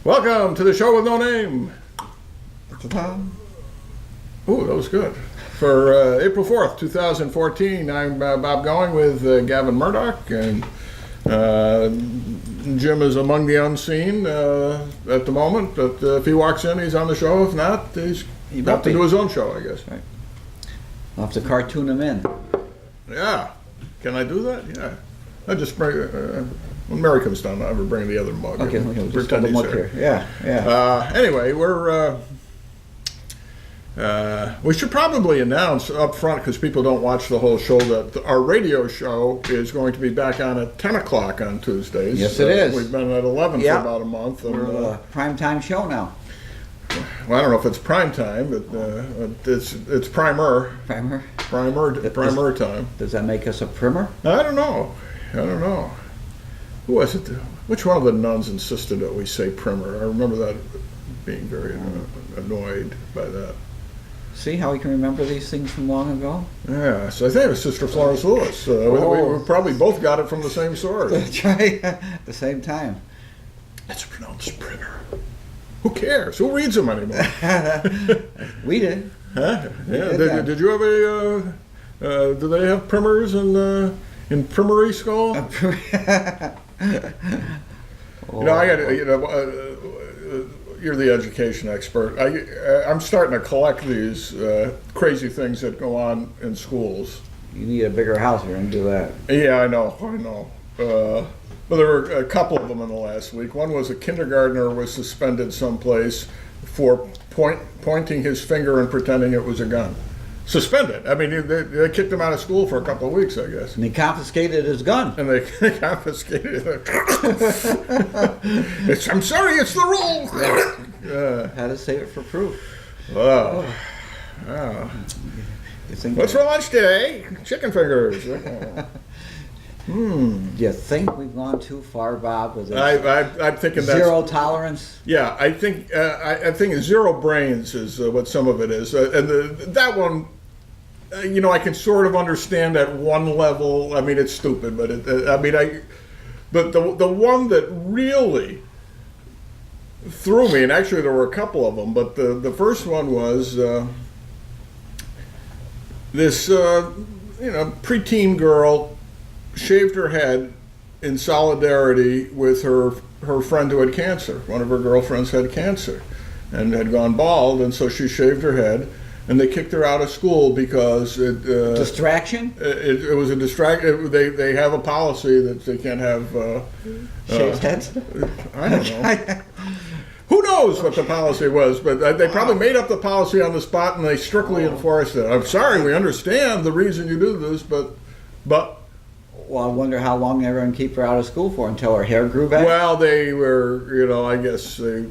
Welcome to the show with no name. Ooh, that was good. For April 4th, 2014, I'm Bob Going with Gavin Murdoch, and Jim is among the unseen at the moment, but if he walks in, he's on the show. If not, he's got to do his own show, I guess. Right. I'll have to cartoon him in. Yeah. Can I do that? Yeah. I just bring, when Mary comes down, I'll ever bring the other mug. Okay, we'll just hold the mug here. Yeah. Anyway, we should probably announce up front, because people don't watch the whole show, that our radio show is going to be back on at 10 o'clock on Tuesdays. Yes, it is. We've been at 11 for about a month. And, we're a prime-time show now. Well, I don't know if it's prime time, but it's primer. Primer time. Does that make us a primer? I don't know. Who was it? Which one of the nuns insisted that we say primer? I remember that being very annoyed by that. See how we can remember these things from long ago? Yeah, so I think it was Sister Florence Lewis. We probably both got it from the same source. That's right, at the same time. It's pronounced primer. Who cares? Who reads them anymore? We did. Huh? Yeah. Did you have a? Do they have primers in primary school? You're the education expert. I'm starting to collect these crazy things that go on in schools. You need a bigger house here and do that. Yeah, I know. Well, there were a couple of them in the last week. One was a kindergartner was suspended someplace for pointing his finger and pretending it was a gun. Suspended. I mean, they kicked him out of school for a couple of weeks, I guess. And they confiscated his gun. And they confiscated it. I'm sorry, it's the rule. Had to save it for proof. Oh. What's for lunch today? Chicken fingers. Do you think we've gone too far, Bob? With I'm thinking zero tolerance. Yeah, I think zero brains is what some of it is, and that one, I can sort of understand at one level. I mean, it's stupid, but but the one that really threw me, and actually there were a couple of them, but the first one was this preteen girl shaved her head in solidarity with her friend who had cancer. One of her girlfriends had cancer and had gone bald, and so she shaved her head, and they kicked her out of school because distraction. It was a distraction. They have a policy that they can't have shaved heads. I don't know. Who knows what the policy was, but they probably made up the policy on the spot, and they strictly enforced it. I'm sorry, we understand the reason you do this, but. Well, I wonder how long they were going to keep her out of school for, until her hair grew back? Well, they were, I guess they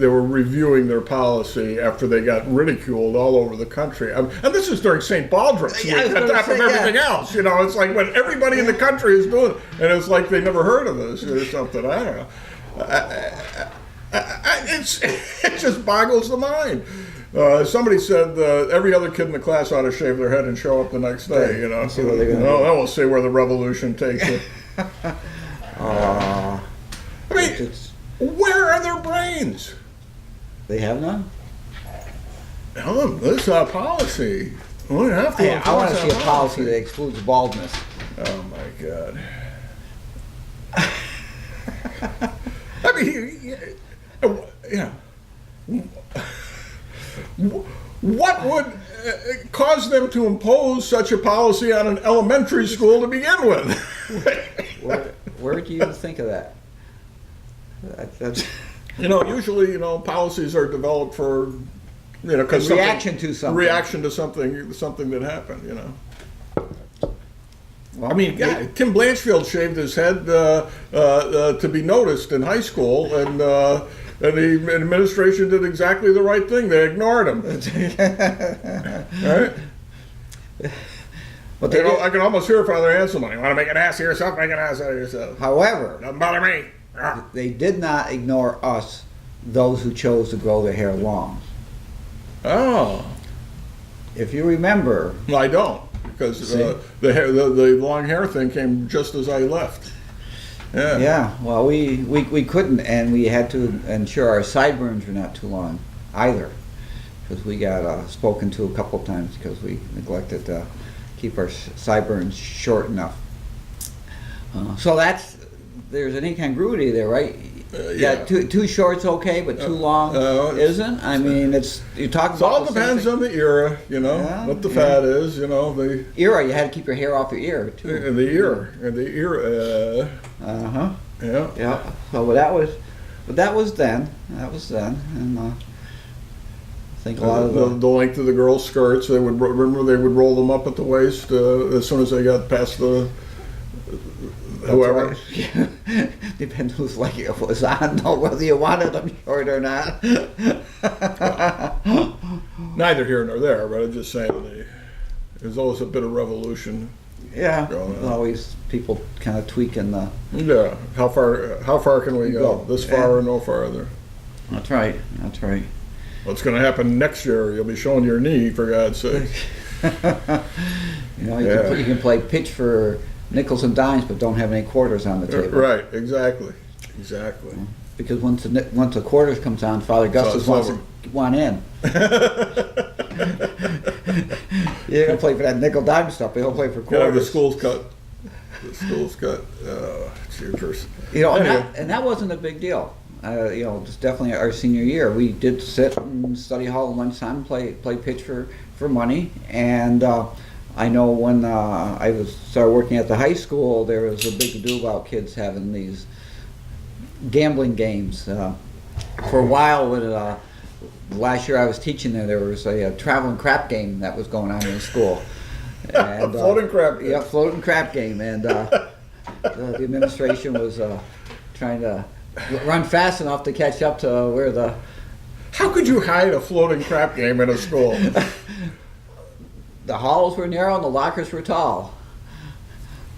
were reviewing their policy after they got ridiculed all over the country. And this is during St. Baldrick's week, on top of everything else. It's like when everybody in the country is doing it, and it's like they never heard of this or something. I don't know. It just boggles the mind. Somebody said every other kid in the class ought to shave their head and show up the next day. See what they're gonna do. Then we'll see where the revolution takes you. I mean, where are their brains? They have none. This is our policy. We have to. I want to see a policy that excludes baldness. Oh my God. I mean, what would cause them to impose such a policy on an elementary school to begin with? Where do you think of that? That's usually, policies are developed for, because reaction to something that happened, Well, I mean, Tim Blanchfield shaved his head to be noticed in high school, and the administration did exactly the right thing. They ignored him. Right? But I can almost hear Father Anselm. You want to make an ass of yourself? Make an ass out of yourself. However, doesn't bother me. They did not ignore us, those who chose to grow their hair long. Oh. If you remember. Well, I don't, because the long hair thing came just as I left. Yeah. Yeah, well, we couldn't, and we had to ensure our sideburns were not too long either, because we got spoken to a couple of times because we neglected to keep our sideburns short enough. So there's an incongruity there, right? Yeah. Too short's okay, but too long isn't. I mean, you talk It about all depends on the era, Yeah, what the fat is, the era. You had to keep your hair off your ear too. the ear. Yeah. Yeah. So that was then. And I think a lot of The length of the girls' skirts, they would roll them up at the waist as soon as they got past the whoever. Right. Depends whose leg it was on, though, whether you wanted them short or not. Neither here nor there, but I'm just saying there's always a bit of revolution. Yeah, going on. there's always people kind of tweaking the. Yeah, how far can we go? This far or no farther? That's right. What's going to happen next year? You'll be showing your knee, for God's sake. You can play pitch for nickels and dimes, but don't have any quarters on the table. Right, exactly. Because once the quarters comes on, Father Gustus wants to want in. You're gonna play for that nickel dime stuff, but he'll play for quarters. The school's cut. Jeepers. Anyway. and that wasn't a big deal. Just definitely our senior year, we did sit in study hall at lunchtime, play pitch for money, and I know when I started working at the high school, there was a big to-do about kids having these gambling games. For a while, last year I was teaching there was a traveling crap game that was going on in the school. And, floating crap game. Yeah, floating crap game, and the administration was trying to run fast enough to catch up to where the. How could you hide a floating crap game in a school? The halls were narrow and the lockers were tall.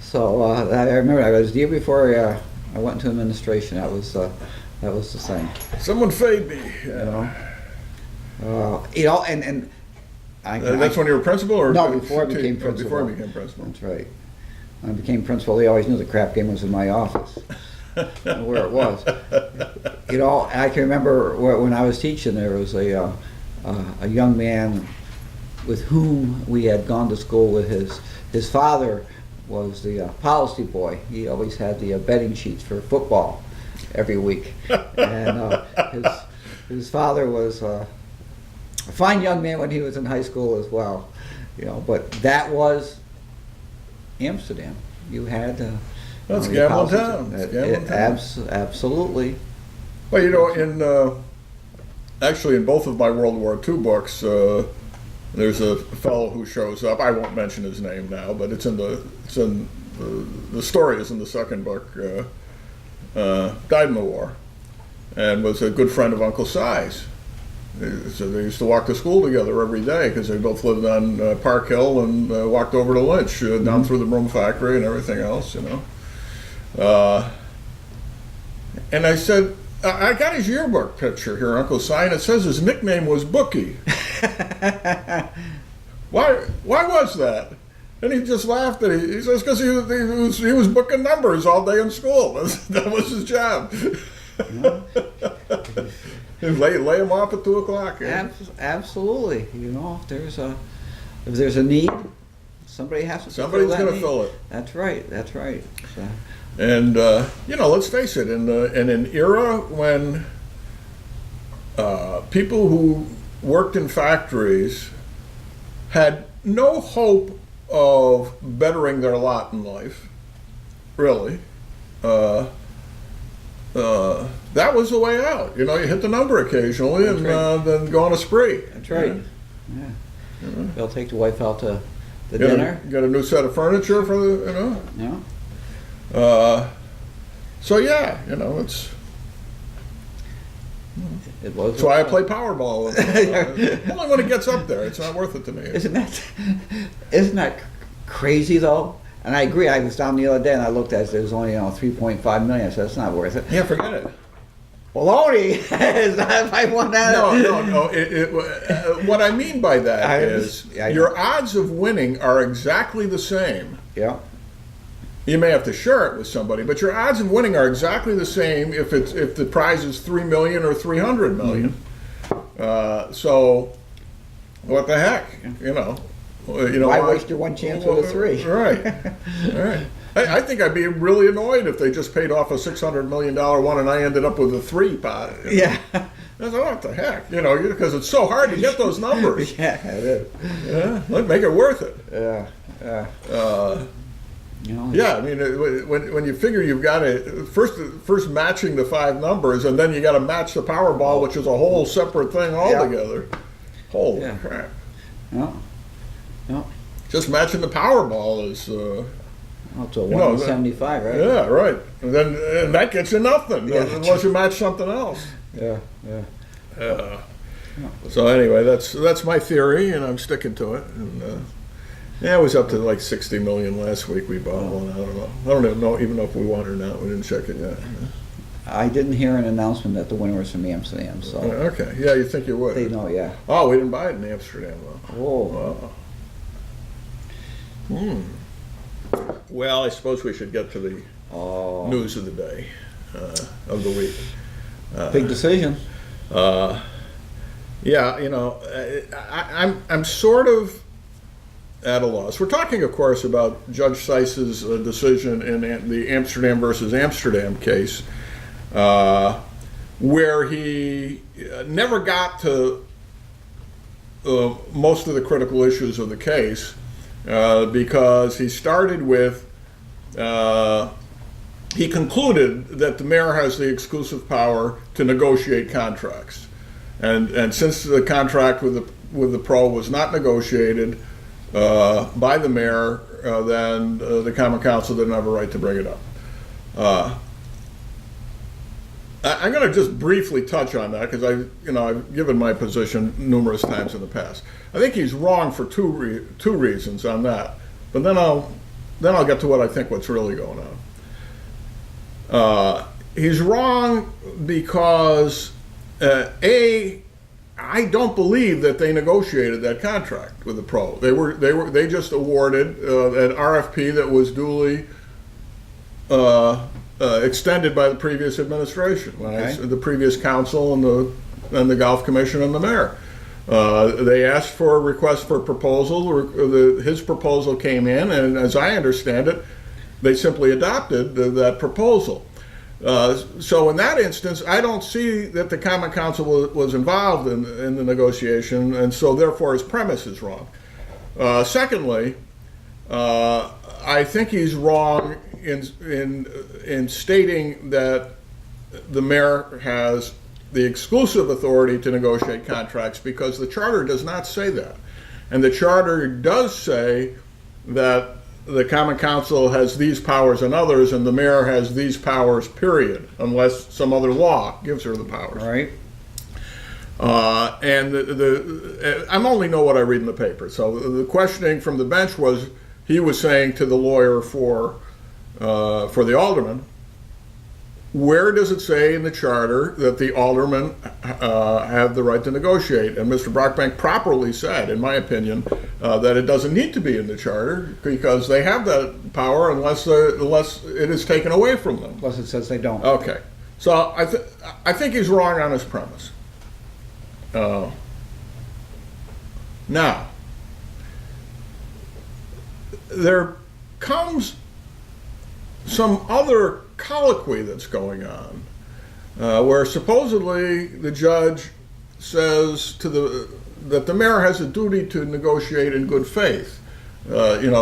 So I remember it was the year before I went into administration. That was the thing. Someone fade me. And that's when you were principal, or no? Before I became principal. Before I became principal. That's right. When I became principal, they always knew the crap game was in my office, where it was. I can remember when I was teaching, there was a young man with whom we had gone to school with. His father was the policy boy. He always had the betting sheets for football every week, and his father was a fine young man when he was in high school as well. But that was Amsterdam. You had that's gambling town. Absolutely. Well, actually in both of my World War II books, there's a fellow who shows up. I won't mention his name now, but the story is in the second book. Died in the war, and was a good friend of Uncle Si's. So they used to walk to school together every day because they both lived on Park Hill and walked over to Lynch, down through the broom factory and everything else, And I said, I got his yearbook picture here, Uncle Si, and it says his nickname was Bookie. Why was that? And he just laughed at it. He says, because he was booking numbers all day in school. That was his job. Lay him off at 2 o'clock. Absolutely. If there's a need, somebody's going to fill it. That's right. So. And let's face it, in an era when people who worked in factories had no hope of bettering their lot in life, really. That was the way out. You hit the number occasionally. That's and then go on a spree. That's right. Yeah. They'll take the wife out to the dinner. Get a new set of furniture for the. Yeah. So yeah, it's. It was. That's why I play Powerball. Only when it gets up there, it's not worth it to me. Isn't that crazy though? And I agree. I was down the other day and I looked at it. There was only 3.5 million. So that's not worth it. Yeah, forget it. Baloney. It's not if I won that. No. What I mean by that is your odds of winning are exactly the same. Yeah. you may have to share it with somebody, but your odds of winning are exactly the same if the prize is $3 million or $300 million. So, what the heck, you know? Why waste your one chance with a 3? Right, right. I think I'd be really annoyed if they just paid off a $600 million one and I ended up with a 3 pot. Yeah. That's what the heck, because it's so hard to get those numbers. Yeah, it is. Yeah, let's make it worth it. Yeah, yeah. Yeah, I mean, when you figure you've got to first matching the 5 numbers, and then you got to match the Powerball, which is a whole separate thing altogether. Yeah. Holy crap! No, no. Just matching the Powerball is. It's a 1 in 75, right? Yeah, right. And that gets you nothing unless you match something else. Yeah, yeah. So anyway, that's my theory, and I'm sticking to it. And it was up to like 60 million last week. We bought one. I don't know. I don't even know if we won or not. We didn't check it yet. I didn't hear an announcement that the winner was from Amsterdam. So okay, yeah, you think you would? They know, yeah. Oh, we didn't buy it in Amsterdam though. Oh. Well, I suppose we should get to the news of the day, of the week. Big decision. Yeah, I'm sort of at a loss. We're talking, of course, about Judge Seitz's decision in the Amsterdam versus Amsterdam case, where he never got to most of the critical issues of the case, because he started with, he concluded that the mayor has the exclusive power to negotiate contracts. And since the contract with the pro was not negotiated by the mayor, then the Common Council didn't have a right to bring it up. I'm going to just briefly touch on that because I've given my position numerous times in the past. I think he's wrong for two reasons on that, but then I'll get to what's really going on. He's wrong because I don't believe that they negotiated that contract with the pro. They just awarded an RFP that was duly extended by the previous administration, the previous council and the Golf Commission and the mayor. They asked for a request for proposal. His proposal came in, and as I understand it, they simply adopted that proposal. So in that instance, I don't see that the Common Council was involved in the negotiation, and so therefore his premise is wrong. Secondly, I think he's wrong in stating that the mayor has the exclusive authority to negotiate contracts, because the charter does not say that. And the charter does say that the Common Council has these powers and others, and the mayor has these powers, period, unless some other law gives her the powers. Right. And I only know what I read in the paper. So the questioning from the bench was, he was saying to the lawyer for the alderman, where does it say in the charter that the aldermen have the right to negotiate? And Mr. Brockbank properly said, in my opinion, that it doesn't need to be in the charter because they have that power unless it is taken away from them. Unless it says they don't. Okay. So I think he's wrong on his premise. Now, there comes some other colloquy that's going on, where supposedly the judge says that the mayor has a duty to negotiate in good faith, and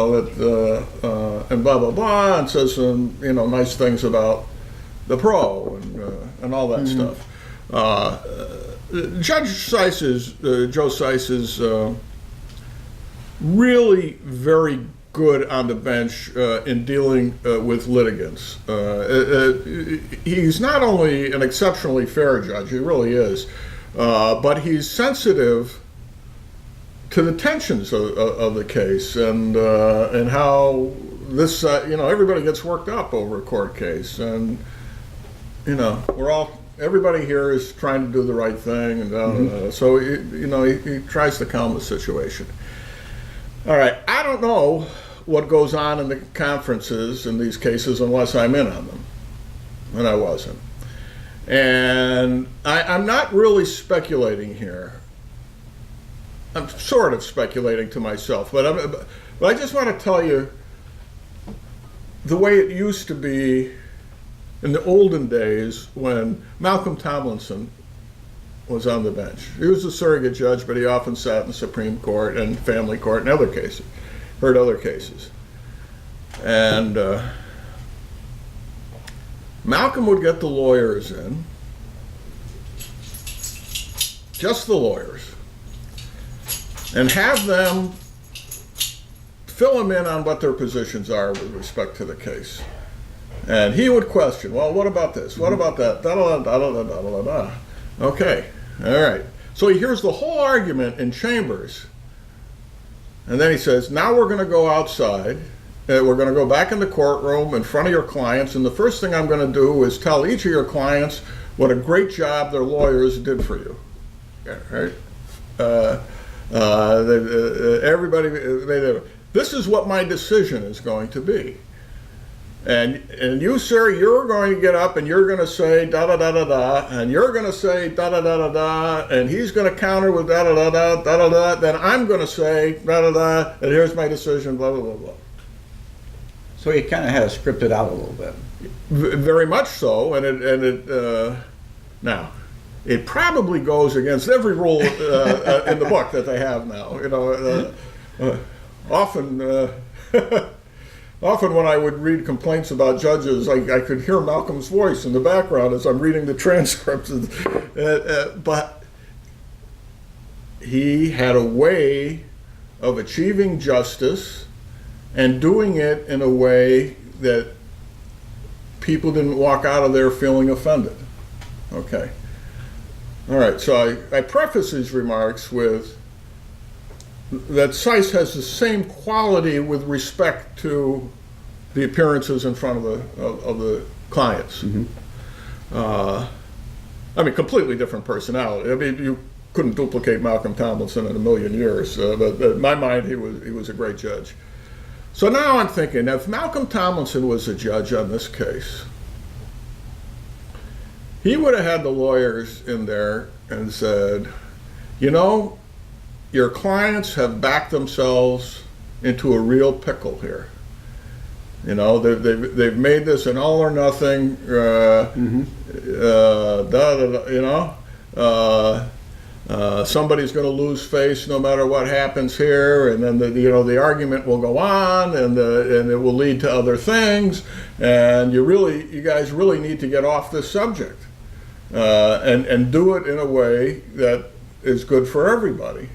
blah blah blah, and says some nice things about the pro and all that stuff. Judge Joe Seiss is really very good on the bench in dealing with litigants. He's not only an exceptionally fair judge, he really is, but he's sensitive to the tensions of the case and how this, everybody gets worked up over a court case, and everybody here is trying to do the right thing, and so he tries to calm the situation. All right, I don't know what goes on in the conferences in these cases unless I'm in on them. And I wasn't. And I'm not really speculating here. I'm sort of speculating to myself, but I just want to tell you the way it used to be in the olden days when Malcolm Tomlinson was on the bench. He was a surrogate judge, but he often sat in the Supreme Court and family court and other cases, heard other cases. And Malcolm would get the lawyers in, just the lawyers, and have them fill him in on what their positions are with respect to the case. And he would question, well, what about this? What about that? Da-da-da-da-da-da-da-da. Okay, all right. So he hears the whole argument in chambers. And then he says, now we're going to go outside. We're going to go back in the courtroom in front of your clients. And the first thing I'm going to do is tell each of your clients what a great job their lawyers did for you. Right? Everybody, this is what my decision is going to be. And you, sir, you're going to get up and you're going to say da-da-da-da-da, and you're going to say da-da-da-da-da, and he's going to counter with da-da-da-da, da-da-da, then I'm going to say da-da-da, and here's my decision, blah, blah, blah, blah. So you kind of had to script it out a little bit. Very much so, now, it probably goes against every rule in the book that they have now. You know, often when I would read complaints about judges, I could hear Malcolm's voice in the background as I'm reading the transcripts. But he had a way of achieving justice and doing it in a way that people didn't walk out of there feeling offended. Okay. All right, so I preface these remarks with that Seiss has the same quality with respect to the appearances in front of the clients. Mm-hmm. I mean, completely different personality. I mean, you couldn't duplicate Malcolm Tomlinson in a million years, but in my mind, he was a great judge. So now I'm thinking, if Malcolm Tomlinson was a judge on this case, he would have had the lawyers in there and said, you know, your clients have backed themselves into a real pickle here. You know, they've made this an all or nothing, you know, somebody's going to lose face no matter what happens here, and then the argument will go on, and it will lead to other things, and you guys really need to get off this subject, and do it in a way that is good for everybody.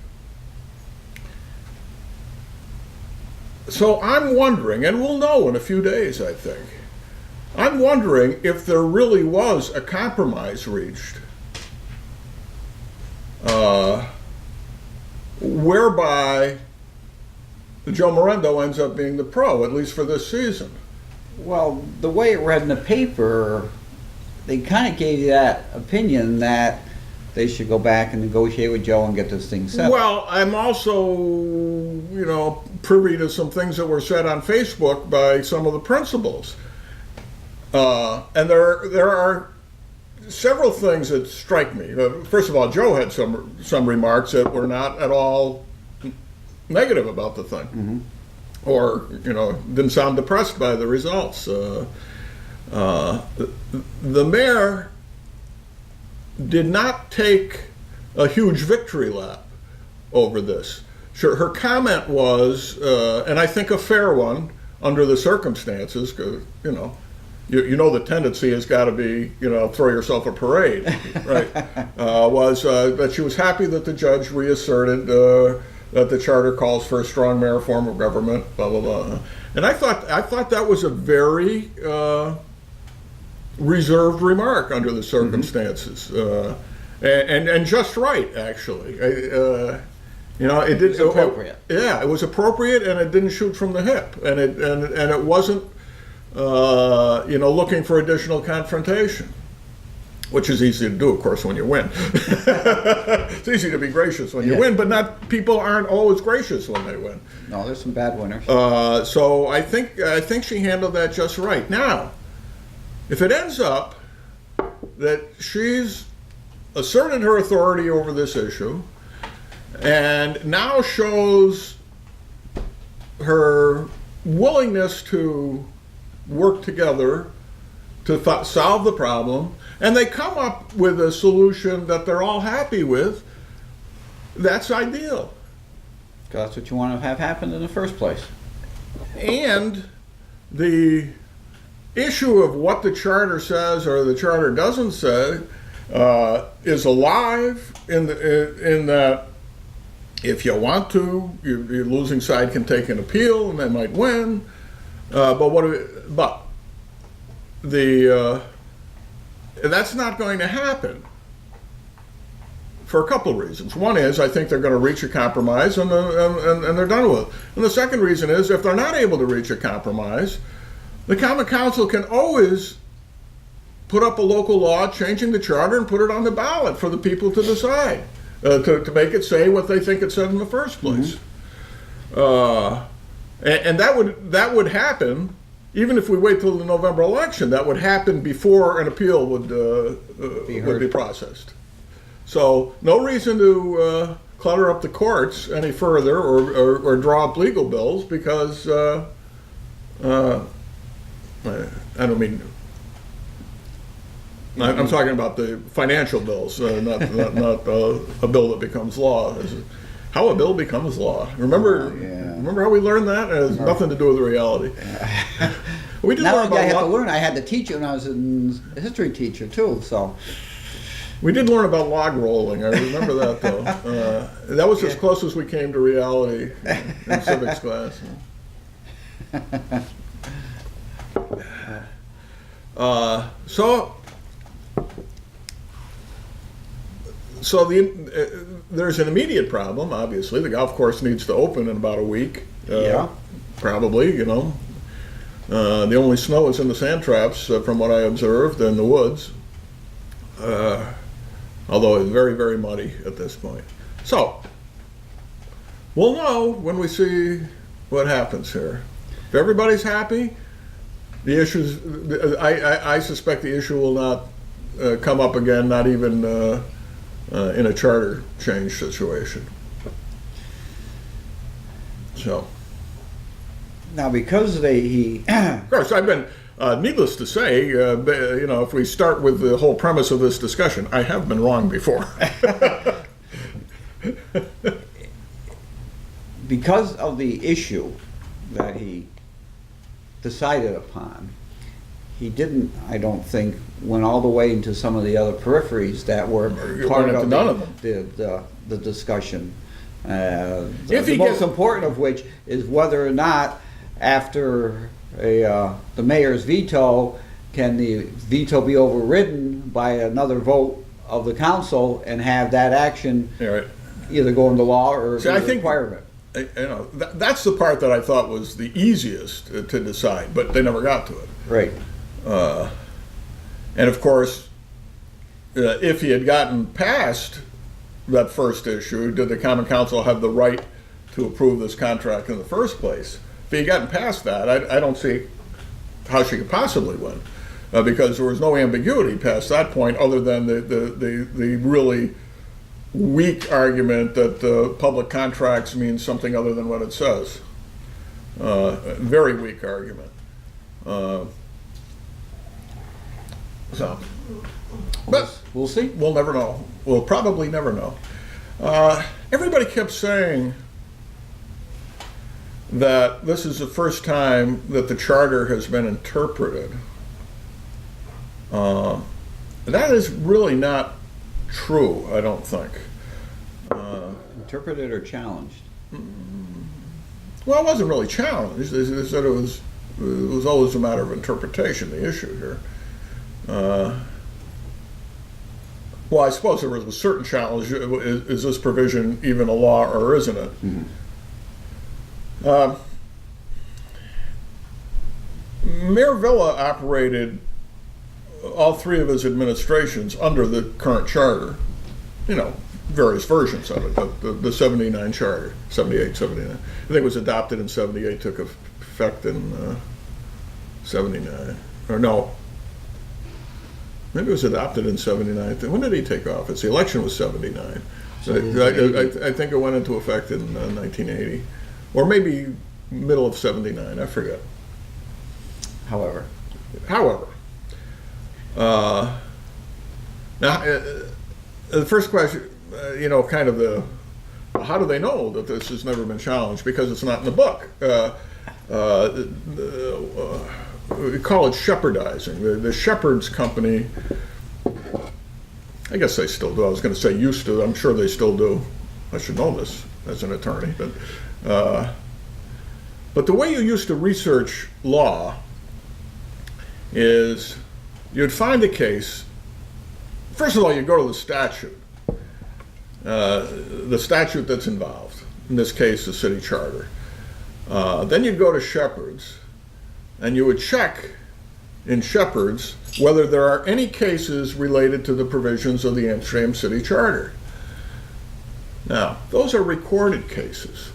So I'm wondering, and we'll know in a few days, I think, I'm wondering if there really was a compromise reached whereby Joe Morendo ends up being the pro, at least for this season. Well, the way it read in the paper, they kind of gave you that opinion that they should go back and negotiate with Joe and get this thing settled. Well, I'm also, you know, privy to some things that were said on Facebook by some of the principals. And there are several things that strike me. First of all, Joe had some remarks that were not at all negative about the thing, Mm-hmm. or you know, didn't sound depressed by the results. The mayor did not take a huge victory lap over this. Sure, her comment was, and I think a fair one under the circumstances, because you know. You know the tendency has got to be, you know, throw yourself a parade, right? Was that she was happy that the judge reasserted that the charter calls for a strong mayor form of government, blah blah blah. And I thought that was a very reserved remark under the circumstances, and just right actually. You know, it was appropriate. Yeah, it was appropriate, and it didn't shoot from the hip, and it wasn't. You know, looking for additional confrontation. which is easy to do, of course, when you win. It's easy to be gracious when you win, but people aren't always gracious when they win. No, there's some bad winners. So I think she handled that just right. Now, if it ends up that she's asserted her authority over this issue and now shows her willingness to work together to solve the problem, and they come up with a solution that they're all happy with, that's ideal. That's what you want to have happen in the first place. And the issue of what the charter says or the charter doesn't say is alive in that if you want to, your losing side can take an appeal and they might win. But that's not going to happen for a couple of reasons. One is I think they're going to reach a compromise and they're done with it. And the second reason is if they're not able to reach a compromise, the Common Council can always put up a local law changing the charter and put it on the ballot for the people to decide, to make it say what they think it said in the first place. And that would happen even if we wait till the November election. That would happen before an appeal would be processed. So no reason to clutter up the courts any further or draw up legal bills because I don't mean. I'm talking about the financial bills, not a bill that becomes law. How a bill becomes law. Remember how we learned that? It has nothing to do with reality. We did learn about I had to learn. I had to teach it when I was a history teacher too. So we did learn about log rolling. I remember that though. That was as close as we came to reality in civics class. So there's an immediate problem. Obviously, the golf course needs to open in about a week. Probably, the only snow is in the sand traps, from what I observed, in the woods. Although it's very, very muddy at this point. So we'll know when we see what happens here. If everybody's happy, the issues. I suspect the issue will not come up again. Not even. In a charter change situation. So. Now, because of course, I've been, needless to say, if we start with the whole premise of this discussion, I have been wrong before. Because of the issue that he decided upon, he didn't, I don't think, went all the way into some of the other peripheries that were part of the discussion. The most important of which is whether or not, after the mayor's veto, can the veto be overridden by another vote of the council and have that action either go into law or be a requirement. That's the part that I thought was the easiest to decide, but they never got to it. Right. And of course, if he had gotten past that first issue, did the Common Council have the right to approve this contract in the first place? If he had gotten past that, I don't see how she could possibly win, because there was no ambiguity past that point other than the really weak argument that public contracts means something other than what it says. Very weak argument. But we'll see. We'll never know. We'll probably never know. Everybody kept saying that this is the first time that the charter has been interpreted. That is really not true, I don't think. Interpreted or challenged? Well, it wasn't really challenged. They said it was always a matter of interpretation, the issue here. Well, I suppose there was a certain challenge. Is this provision even a law or isn't it? Mm-hmm. Mayor Villa operated all three of his administrations under the current charter, various versions of it, the 79 charter, 78, 79. I think it was adopted in 78, took effect in 79. Or no, maybe it was adopted in 79. When did he take office? The election was 79. I think it went into effect in 1980. Or maybe middle of 79, I forget. However. Now, the first question, how do they know that this has never been challenged? Because it's not in the book. We call it shepherdizing. The Shepherd's Company, I guess they still do. I was going to say used to. I'm sure they still do. I should know this as an attorney. But the way you used to research law is you'd find a case. First of all, you go to the statute that's involved. In this case, the city charter. Then you'd go to Shepherds, and you would check in Shepherds whether there are any cases related to the provisions of the Amsterdam City Charter. Now, those are recorded cases.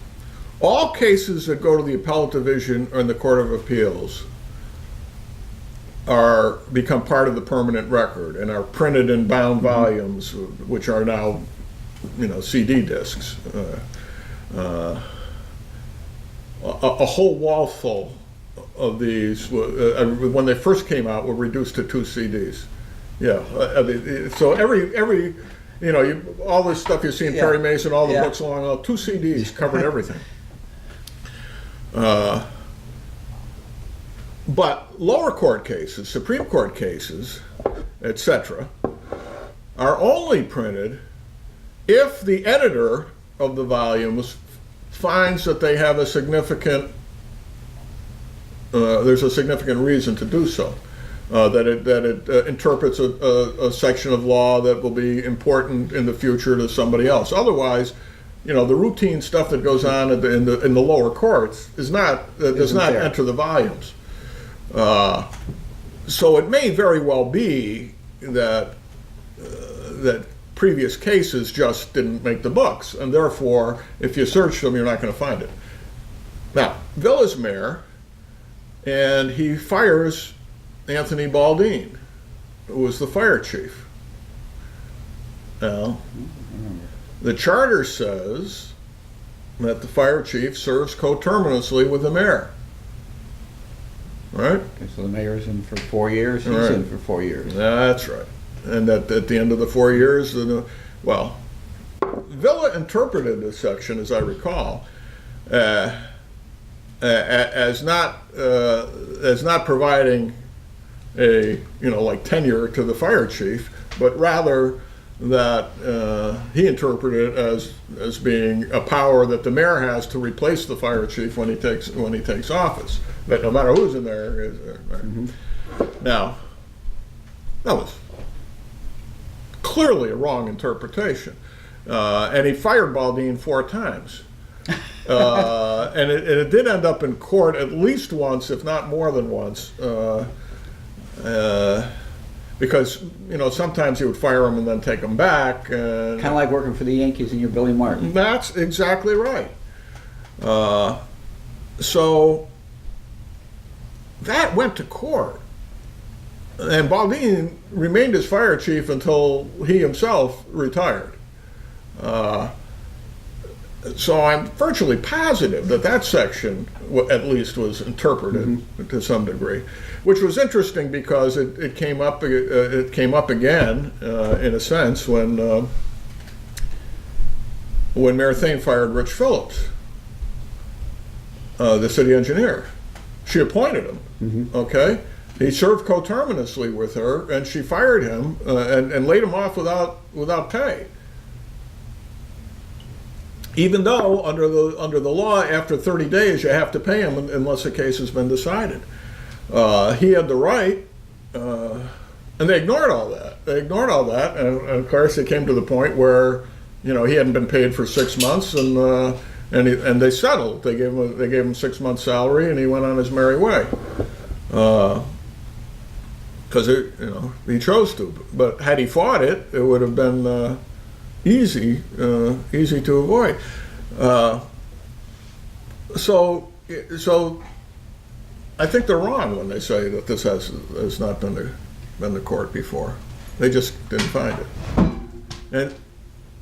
All cases that go to the Appellate Division or in the Court of Appeals become part of the permanent record and are printed in bound volumes, which are now, CD discs. A whole wall full of these, when they first came out, were reduced to 2 CDs. Yeah, so every all this stuff you see in Perry Mason, all the books along, 2 CDs covered everything. But lower court cases, Supreme Court cases, etc., are only printed if the editor of the volumes finds that they have a significant, there's a significant reason to do so. That it interprets a section of law that will be important in the future to somebody else. Otherwise, the routine stuff that goes on in the lower courts does not enter the volumes. So it may very well be that previous cases just didn't make the books, and therefore, if you search them, you're not going to find it. Now, Villa's mayor, and he fires Anthony Baldine, who was the fire chief. Now, the charter says that the fire chief serves coterminously with the mayor. Right? Okay, so the mayor's in for 4 years, he's in for 4 years. That's right. And at the end of the 4 years, Villa interpreted this section, as I recall, as not providing a tenure to the fire chief, but rather that he interpreted it as being a power that the mayor has to replace the fire chief when he takes office. But no matter who's in there, right? Now, that was clearly a wrong interpretation, and he fired Baldine 4 times. And it did end up in court at least once, if not more than once, because sometimes he would fire him and then take him back. Kind of like working for the Yankees and you're Billy Martin. That's exactly right. So that went to court, and Baldine remained as fire chief until he himself retired. So I'm virtually positive that section, at least, was interpreted to some degree, which was interesting because it came up again in a sense when Mayor Thane fired Rich Phillips, the city engineer. She appointed him. Okay, he served coterminously with her, and she fired him and laid him off without pay. Even though under the law, after 30 days, you have to pay him unless the case has been decided. He had the right, and they ignored all that. And of course, it came to the point where, he hadn't been paid for 6 months, and they settled. They gave him 6 months' salary, and he went on his merry way. because he chose to. But had he fought it, it would have been easy to avoid. So I think they're wrong when they say that this has not been to court before. They just didn't find it. And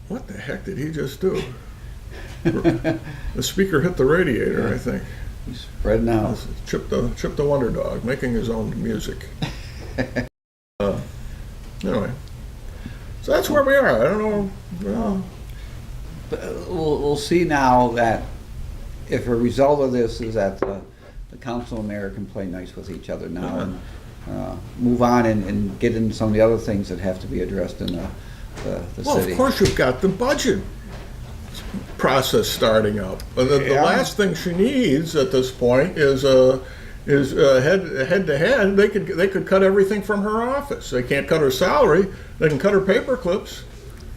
what the heck did he just do? The speaker hit the radiator, I think. He's spreading out. Chip the Wonder Dog, making his own music. Anyway, so that's where we are. I don't know. Well, we'll see now that if a result of this is that the council and mayor can play nice with each other now and move on and get into some of the other things that have to be addressed in the well, city. Of course, you've got the budget process starting up. The last thing she needs at this point is head to head. They could cut everything from her office. They can't cut her salary. They can cut her paper clips.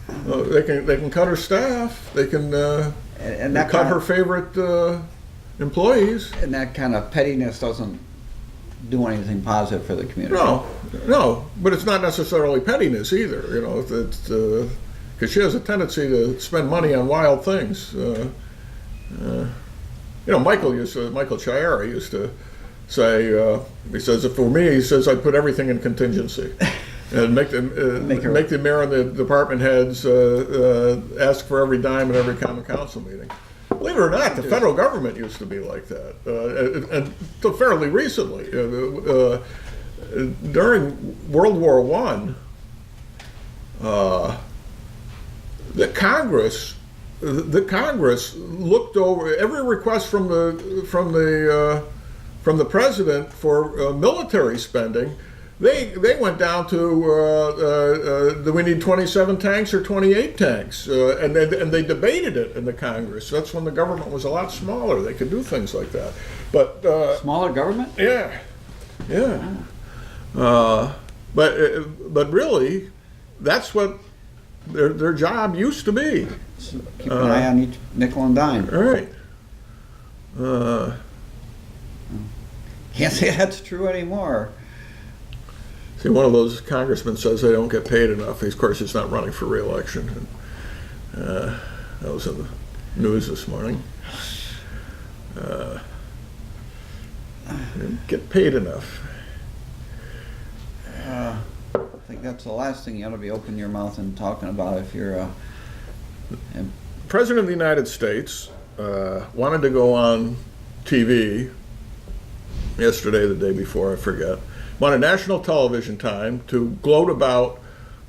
They can cut her staff. They can cut her favorite employees. And that kind of pettiness doesn't do anything positive for the community. No, but it's not necessarily pettiness either. Because she has a tendency to spend money on wild things. Michael Chiara used to say, he says, if for me, he says, I'd put everything in contingency. And make the mayor and the department heads ask for every dime at every common council meeting. Believe it or not, the federal government used to be like that, and until fairly recently. During World War I, the Congress looked over every request from the president for military spending. They went down to do we need 27 tanks or 28 tanks, and they debated it in the Congress. That's when the government was a lot smaller. They could do things like that. But smaller government? Yeah. But really, that's what their job used to be. So keep an eye on each nickel and dime. All right. Can't say that's true anymore. See, one of those congressmen says they don't get paid enough. Of course, he's not running for re-election. That was in the news this morning. Get paid enough. I think that's the last thing you ought to be opening your mouth and talking about if you're President of the United States wanted to go on TV yesterday, the day before, I forget, wanted national television time to gloat about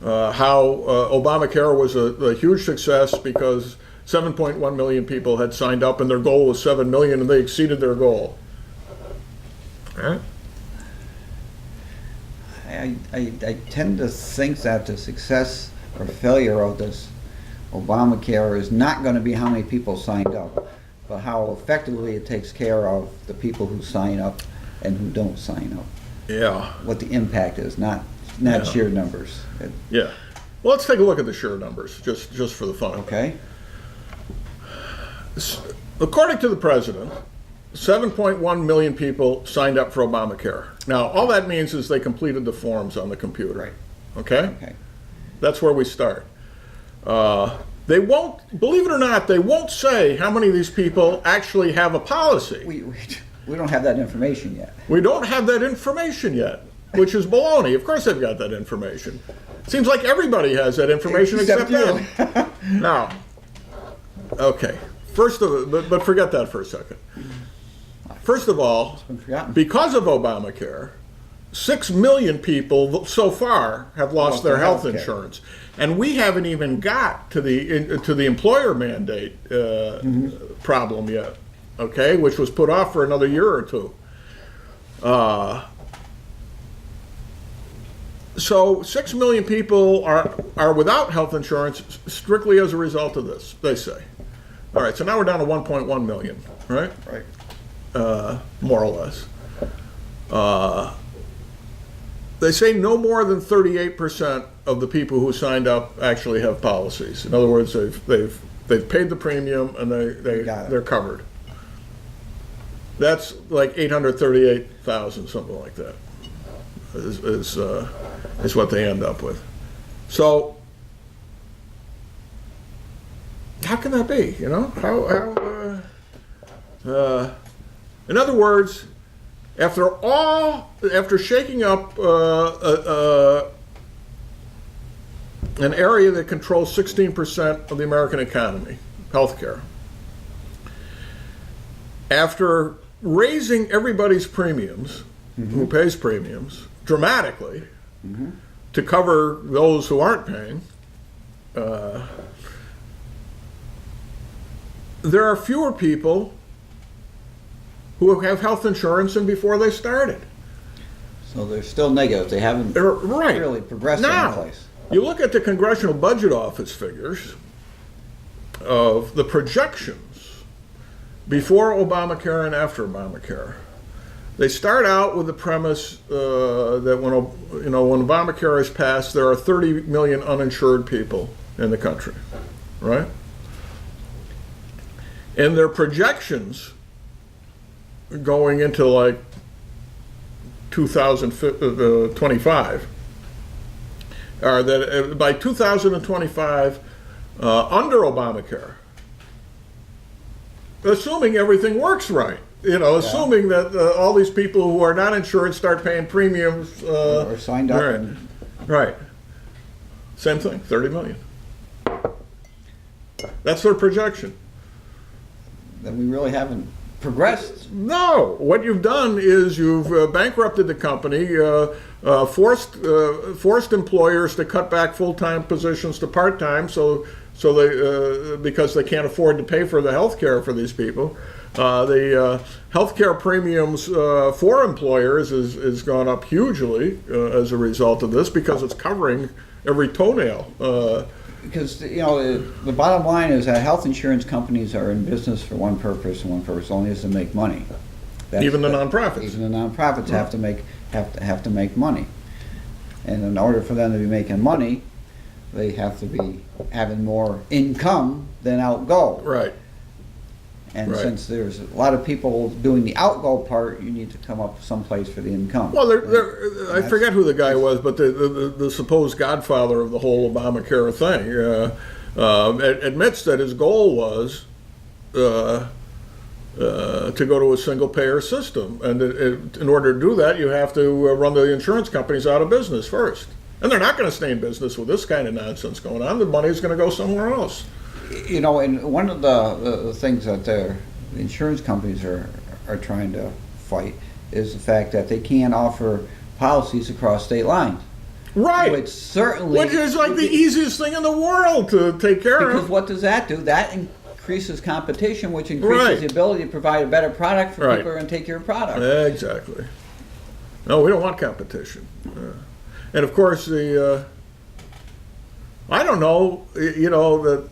how Obamacare was a huge success because 7.1 million people had signed up and their goal was 7 million and they exceeded their goal. All right. I tend to think that the success or failure of this Obamacare is not going to be how many people signed up, but how effectively it takes care of the people who sign up and who don't sign up. Yeah. What the impact is, not sheer numbers. Yeah. Well, let's take a look at the sheer numbers, just for the fun. Okay. According to the president, 7.1 million people signed up for Obamacare. Now, all that means is they completed the forms on the computer. Right. Okay? Okay. That's where we start. They won't, believe it or not, they won't say how many of these people actually have a policy. We don't have that information yet. We don't have that information yet, which is baloney. Of course they've got that information. Seems like everybody has that information except them. Now, okay. But forget that for a second. First of all, because of Obamacare, 6 million people so far have lost their health insurance, and we haven't even got to the employer mandate problem yet. Okay, which was put off for another year or two. So 6 million people are without health insurance strictly as a result of this, they say. All right, so now we're down to 1.1 million, right? Right. More or less. They say no more than 38% of the people who signed up actually have policies. In other words, they've paid the premium and they're covered. That's like 838,000, something like that. is what they end up with. So how can that be? You know, in other words, after shaking up an area that controls 16% of the American economy, healthcare, after raising everybody's premiums, who pays premiums, dramatically, to cover those who aren't paying, there are fewer people who have health insurance than before they started. So they're still negative. They haven't really progressed now, in place. You look at the Congressional Budget Office figures of the projections before Obamacare and after Obamacare. They start out with the premise that when Obamacare is passed, there are 30 million uninsured people in the country, right? And their projections going into like 2025 are that by 2025, under Obamacare, assuming everything works right, assuming that all these people who are not insured start paying premiums, or signed up, right? Same thing, 30 million. That's their projection. Then we really haven't progressed. No, what you've done is you've bankrupted the company, forced employers to cut back full-time positions to part-time, so they because they can't afford to pay for the health care for these people. The health care premiums for employers is gone up hugely as a result of this, because it's covering every toenail. Because the bottom line is that health insurance companies are in business for one purpose, and one purpose only is to make money. Even the nonprofits. Even the nonprofits have to make money, and in order for them to be making money, they have to be having more income than outgo. Right. And since there's a lot of people doing the outgo part, you need to come up with some place for the income. Well, I forget who the guy was, but the supposed godfather of the whole Obamacare thing admits that his goal was to go to a single-payer system. And in order to do that, you have to run the insurance companies out of business first. And they're not going to stay in business with this kind of nonsense going on. The money's going to go somewhere else. And one of the things that the insurance companies are trying to fight is the fact that they can't offer policies across state lines. Right. Which is like the easiest thing in the world to take care of. Because what does that do? That increases competition, which increases the ability to provide a better product for people who are going to take your product. Exactly. No, we don't want competition. And of course, I don't know, that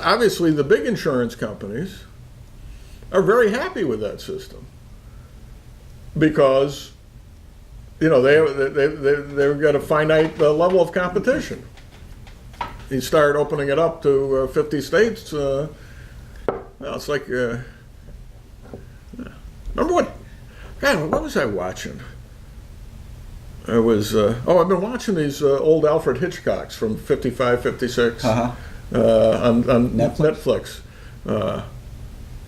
obviously the big insurance companies are very happy with that system, because they've got a finite level of competition. You start opening it up to 50 states, it's like remember what was I watching? I was I've been watching these old Alfred Hitchcocks from 55, 56. On Netflix.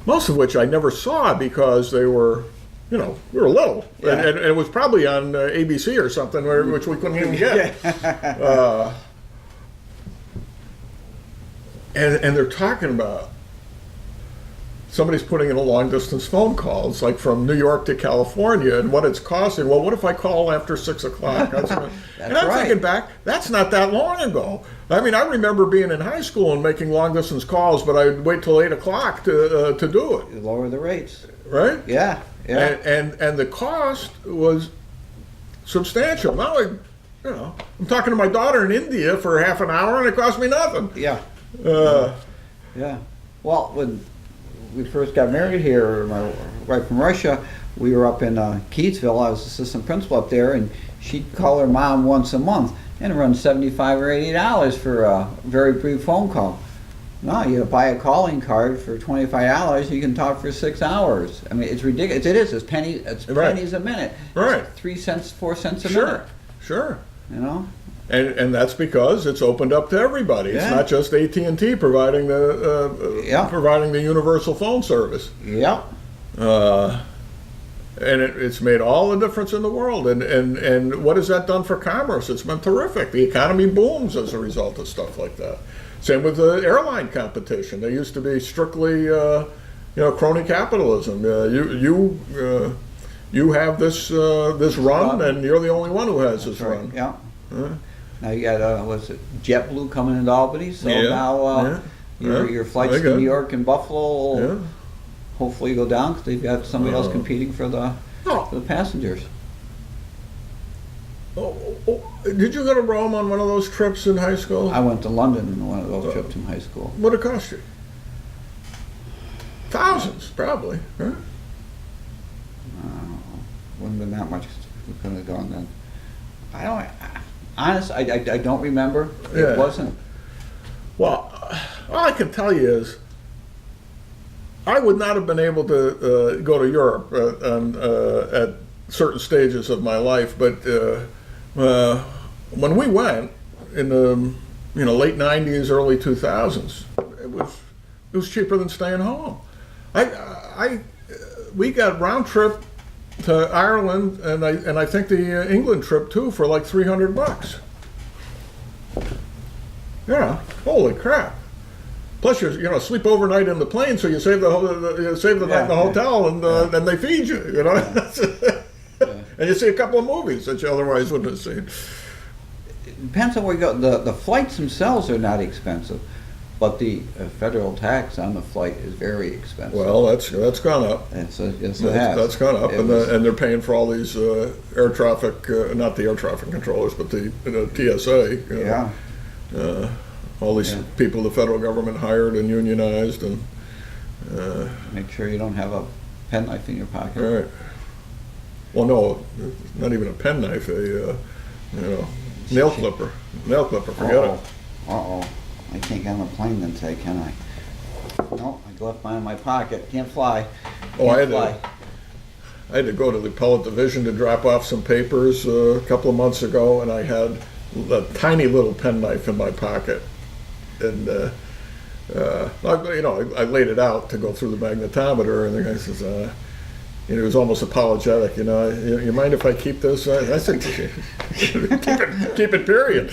Most of which I never saw because they were, we were little. Yeah. And it was probably on ABC or something, which we couldn't even get. And they're talking about somebody's putting in a long-distance phone call. It's like from New York to California, and what it's costing. Well, what if I call after 6 o'clock? And I'm thinking back, that's not that long ago. I mean, I remember being in high school and making long-distance calls, but I'd wait till 8 o'clock to do it. You lower the rates. Right? Yeah. And the cost was substantial. Now, I'm talking to my daughter in India for half an hour, and it cost me nothing. Yeah. Yeah. Well, when we first got married here, my wife from Russia, we were up in Keatsville. I was assistant principal up there, and she'd call her mom once a month and run $75 or $80 for a very brief phone call. No, you buy a calling card for $25. You can talk for 6 hours. I mean, it's ridiculous. It is. It's Right. pennies a minute. Right. It's 3 cents, 4 cents a Sure, minute. sure. You know. And that's because it's opened up to everybody. It's Yeah. not just AT&T providing the universal phone service. Yep. And it's made all the difference in the world. And what has that done for commerce? It's been terrific. The economy booms as a result of stuff like that. Same with the airline competition. They used to be strictly, crony capitalism. You have this run, and you're the only one who has this run. Yeah. Now you got what's it? JetBlue coming into Albany. So now your flights to New York and Buffalo will hopefully go down because they've got somebody else competing for the passengers. Did you go to Rome on one of those trips in high school? I went to London in one of those trips in high school. What did it cost you? Thousands, probably. Right? Wouldn't have been that much. We couldn't have gone then. I don't remember. Yeah. It wasn't. Well, all I can tell you is I would not have been able to go to Europe at certain stages of my life, but when we went in the late '90s, early 2000s, it was cheaper than staying home. We got round trip to Ireland, and I think the England trip too for like $300. Yeah, holy crap! Plus, you sleep overnight in the plane, so you save the night in the hotel, and then they feed you. And you see a couple of movies that you otherwise wouldn't have seen. It depends on where you go. The flights themselves are not expensive, but the federal tax on the flight is very expensive. Well, that's gone up. Yes, it has. That's gone up, and they're paying for all these air traffic, not the air traffic controllers, but the TSA. All these people the federal government hired and unionized, and make sure you don't have a penknife in your pocket. Right. Well, no, not even a penknife. Nail clipper. Nail clipper. Forget it. I can't get on the plane then today, can I? No, I left mine in my pocket. Can't fly. I had to go to the appellate division to drop off some papers a couple of months ago, and I had a tiny little penknife in my pocket, and I laid it out to go through the magnetometer, and the guy says, he was almost apologetic. You mind if I keep this? I said, keep it. Period.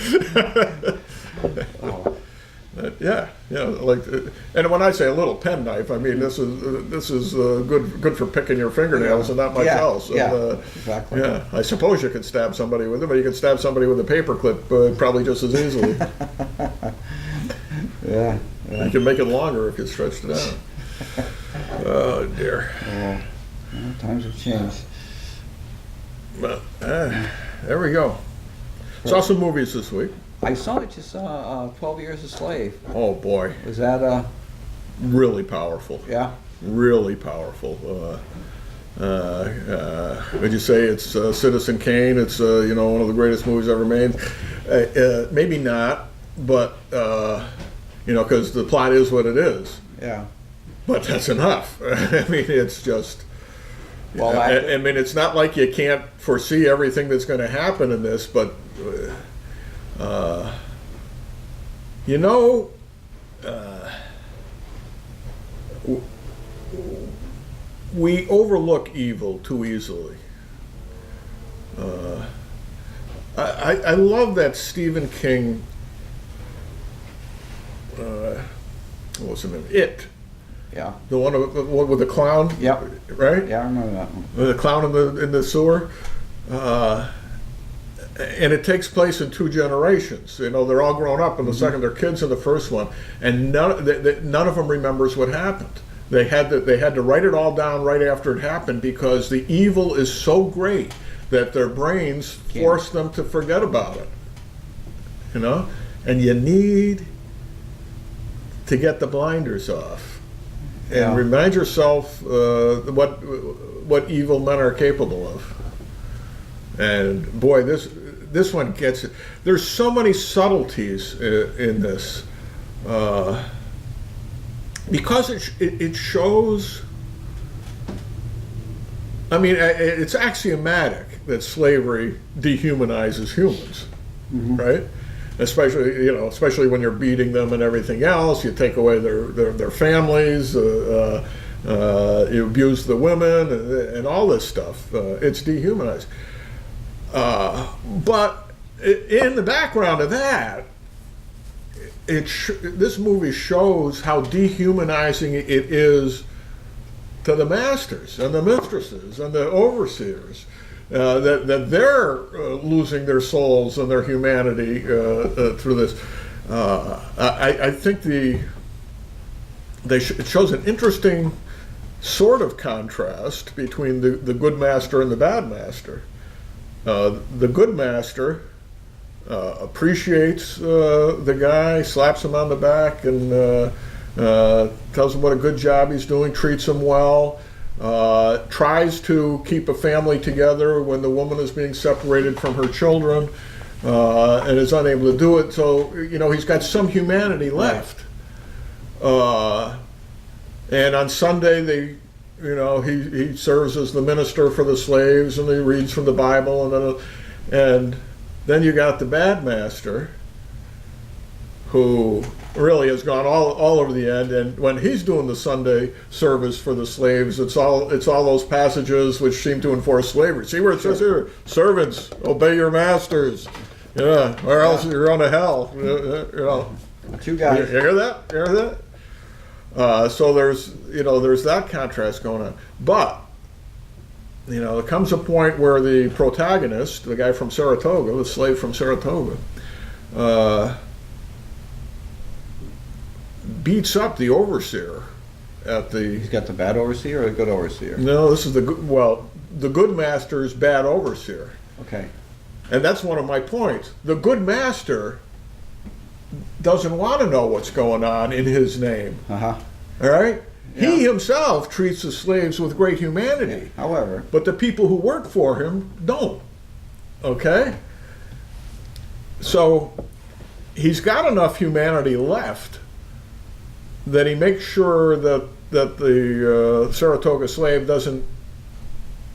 And when I say a little penknife, I mean this is good for picking your fingernails and not much else. Exactly. Yeah, I suppose you could stab somebody with it, but you could stab somebody with a paper clip probably just as easily. Yeah. You can make it longer if you stretched it out. Oh dear. Yeah. Well, times have changed. But there we go. Saw some movies this week. I just saw 12 Years a Slave. Oh boy. Was that really powerful? Yeah. Really powerful. Would you say it's Citizen Kane? It's one of the greatest movies ever made. Maybe not, but because the plot is what it is. Yeah. But that's enough. I mean, it's just. Well, I mean, it's not like you can't foresee everything that's going to happen in this, but we overlook evil too easily. I love that Stephen King. What was the name? It. Yeah. The one with the clown. Yep. Right. Yeah, I remember that one. The clown in the sewer. And it takes place in 2 generations. They're all grown up in the second. They're kids in the first one, and none of them remembers what happened. They had to write it all down right after it happened because the evil is so great that their brains force them to forget about it. And you need to get the blinders off and remind yourself what evil men are capable of. And boy, this one gets it. There's so many subtleties in this. because it shows. I mean, it's axiomatic that slavery dehumanizes humans, right? Especially when you're beating them and everything else. You take away their families, you abuse the women, and all this stuff. It's dehumanized. But in the background of that, this movie shows how dehumanizing it is to the masters and the mistresses and the overseers, that they're losing their souls and their humanity through this. I think it shows an interesting sort of contrast between the good master and the bad master. The good master appreciates the guy, slaps him on the back, and tells him what a good job he's doing, treats him well, tries to keep a family together when the woman is being separated from her children, and is unable to do it. So, he's got some humanity left. And on Sunday, he serves as the minister for the slaves, and he reads from the Bible, and then you got the bad master, who really has gone all over the end. And when he's doing the Sunday service for the slaves, it's all those passages which seem to enforce slavery. See where it says here, servants, obey your masters, or else you're going to hell. Two guys. You hear that? You hear that? So there's that contrast going on. But there comes a point where the protagonist, the guy from Saratoga, the slave from Saratoga, beats up the overseer at the. He's got the bad overseer or the good overseer? No, this is the good master's bad overseer. Okay. And that's one of my points. The good master doesn't want to know what's going on in his name. Uh-huh. All right? Yeah. He himself treats the slaves with great humanity. However. But the people who work for him don't. Okay? So he's got enough humanity left that he makes sure that the Saratoga slave doesn't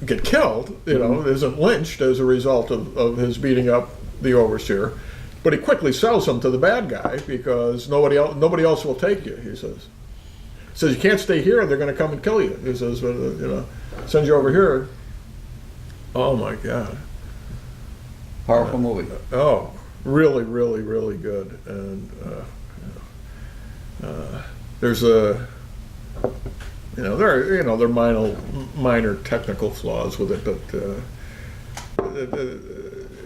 get killed, isn't lynched as a result of his beating up the overseer. But he quickly sells him to the bad guy because nobody else will take you, he says. He says, you can't stay here, they're going to come and kill you. He says, send you over here. Oh my God. Powerful movie. Oh, really, really, really good. And there's there are minor technical flaws with it, but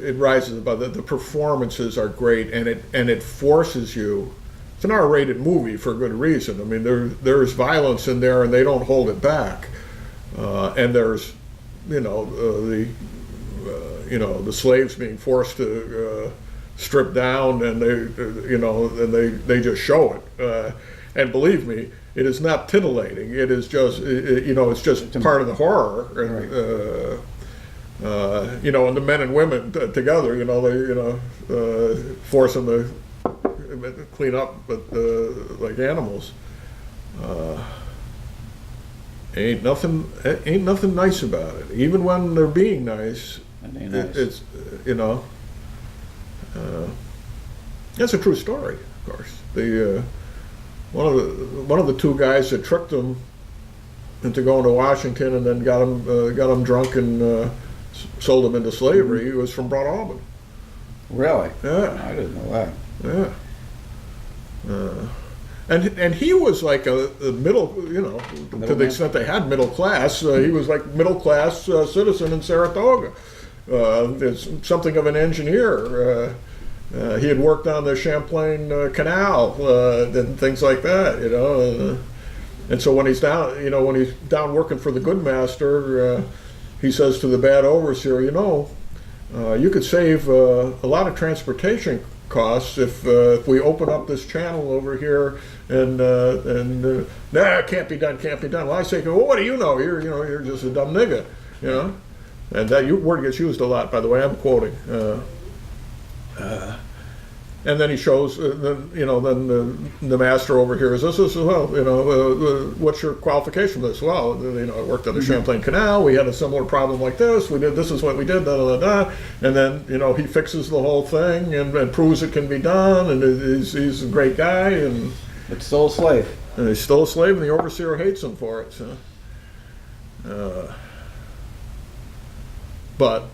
it rises above that. The performances are great, and it forces you. It's an R-rated movie for good reason. I mean, there's violence in there, and they don't hold it back. And there's, the slaves being forced to strip down, and they just show it. And believe me, it is not titillating. It is just, it's just part of the horror. And the men and women together, they force them to clean up, but like animals. Ain't nothing nice about it. Even when they're being nice, it's that's a true story, of course. One of the two guys that tricked them into going to Washington and then got them drunk and sold them into slavery was from Broad Albin. Really? Yeah. I didn't know that. Yeah. And he was like a middle, to the extent they had middle class, he was like middle class citizen in Saratoga. It's something of an engineer. He had worked on the Champlain Canal and things like that, and so when he's down working for the good master, he says to the bad overseer, you could save a lot of transportation costs if we open up this channel over here and it can't be done. Well, I say, well, what do you know? You're just a dumb nigga, And that word gets used a lot, by the way. I'm quoting. And then he shows, then the master overhears this as well. What's your qualification for this? Well, I worked on the Champlain Canal. We had a similar problem like this. We did this is what we did. Da da da da. And then he fixes the whole thing and proves it can be done. And he's a great guy. And But still a slave. And he's still a slave, and the overseer hates him for it. So. But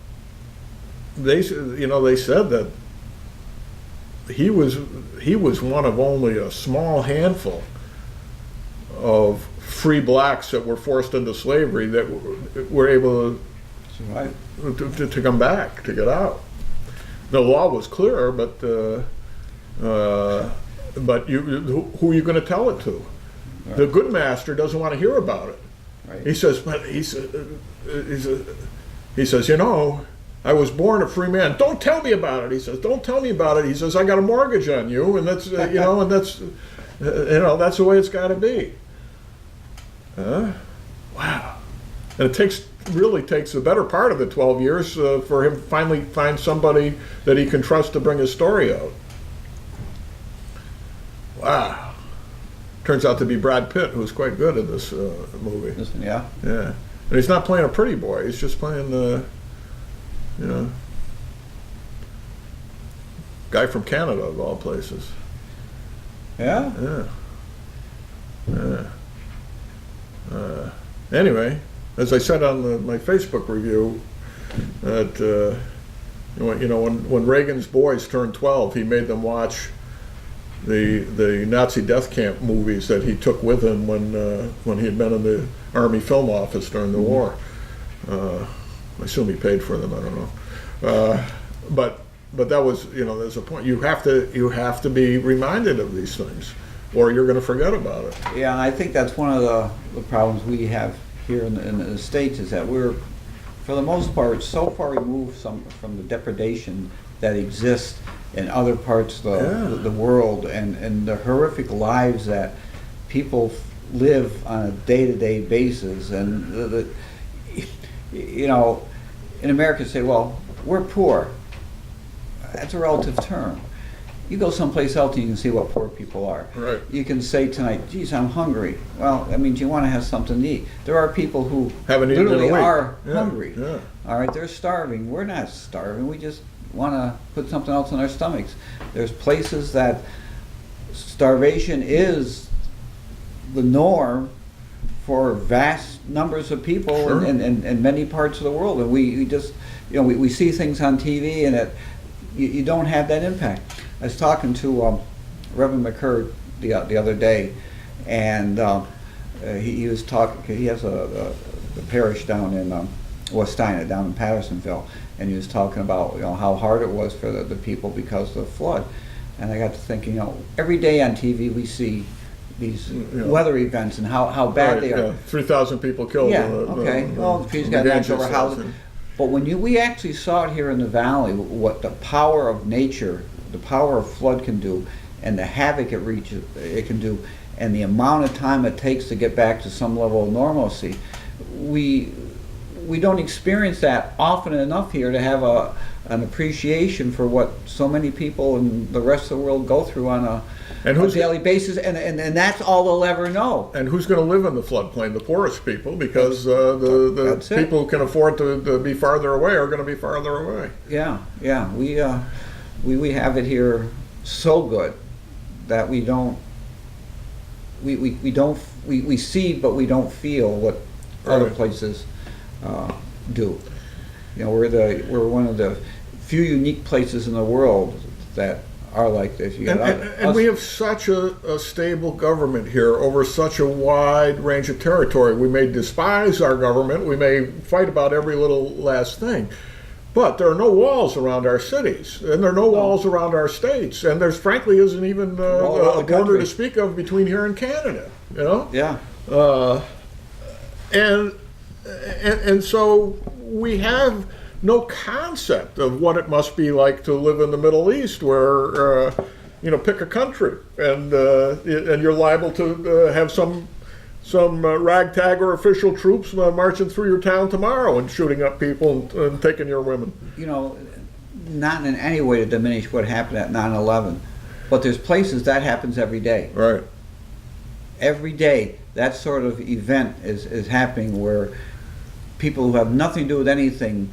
they said that he was one of only a small handful of free blacks that were forced into slavery that were able to come back, to get out. The law was clear, but who are you going to tell it to? Right. The good master doesn't want to hear about it. Right. He says, I was born a free man. Don't tell me about it. He says, don't tell me about it. He says, I got a mortgage on you, and that's and that's that's the way it's got to be. Wow. And it really takes the better part of the 12 years for him to finally find somebody that he can trust to bring his story out. Wow. Turns out to be Brad Pitt, who's quite good in this movie. Yeah. Yeah. And he's not playing a pretty boy. He's just playing guy from Canada of all places. Yeah. Yeah. Anyway, as I said on my Facebook review, that when Reagan's boys turned 12, he made them watch the Nazi death camp movies that he took with him when he had been in the Army Film Office during the war. I assume he paid for them. I don't know, but that was there's a point. You have to be reminded of these things, or you're going to forget about it. Yeah, and I think that's one of the problems we have here in the States, is that we're, for the most part, so far removed from the depredation that exists in other parts of the world, and the horrific lives that people live on a day-to-day basis. And in America say, well, we're poor. That's a relative term. You go someplace else and you can see what poor people are. Right. You can say tonight, geez, I'm hungry. Well, that means you want to have something to eat. There are people who literally are hungry. Yeah. All right, they're starving. We're not starving. We just want to put something else in our stomachs. There's places that starvation is the norm for vast numbers of people. Sure. in many parts of the world. And we just, we see things on TV and you don't have that impact. I was talking to Reverend McCurd the other day, and he was talking. He has a parish down in Westina, down in Pattersonville, and he was talking about how hard it was for the people because of the flood. And I got to thinking, every day on TV we see these weather events and how bad they are. 3,000 people killed. Yeah. Okay. Well, he's got natural housing. But when we actually saw it here in the valley, what the power of nature, the power of flood can do, and the havoc it can do, and the amount of time it takes to get back to some level of normalcy, we don't experience that often enough here to have an appreciation for what so many people in the rest of the world go through on a daily basis, and that's all they'll ever know. And who's going to live in the floodplain? The poorest people, because the people who can afford to be farther away are going to be farther away. Yeah. We have it here so good that we see, but we don't feel what other places do. We're one of the few unique places in the world that are like this. And we have such a stable government here over such a wide range of territory. We may despise our government, we may fight about every little last thing, but there are no walls around our cities, and there are no walls around our states, and there's frankly isn't even a border to speak of between here and Canada. Yeah. And so we have no concept of what it must be like to live in the Middle East, where pick a country, and you're liable to have some ragtag or official troops marching through your town tomorrow and shooting up people and taking your women. not in any way to diminish what happened at 9/11, but there's places that happens every day. Right. Every day, that sort of event is happening where people who have nothing to do with anything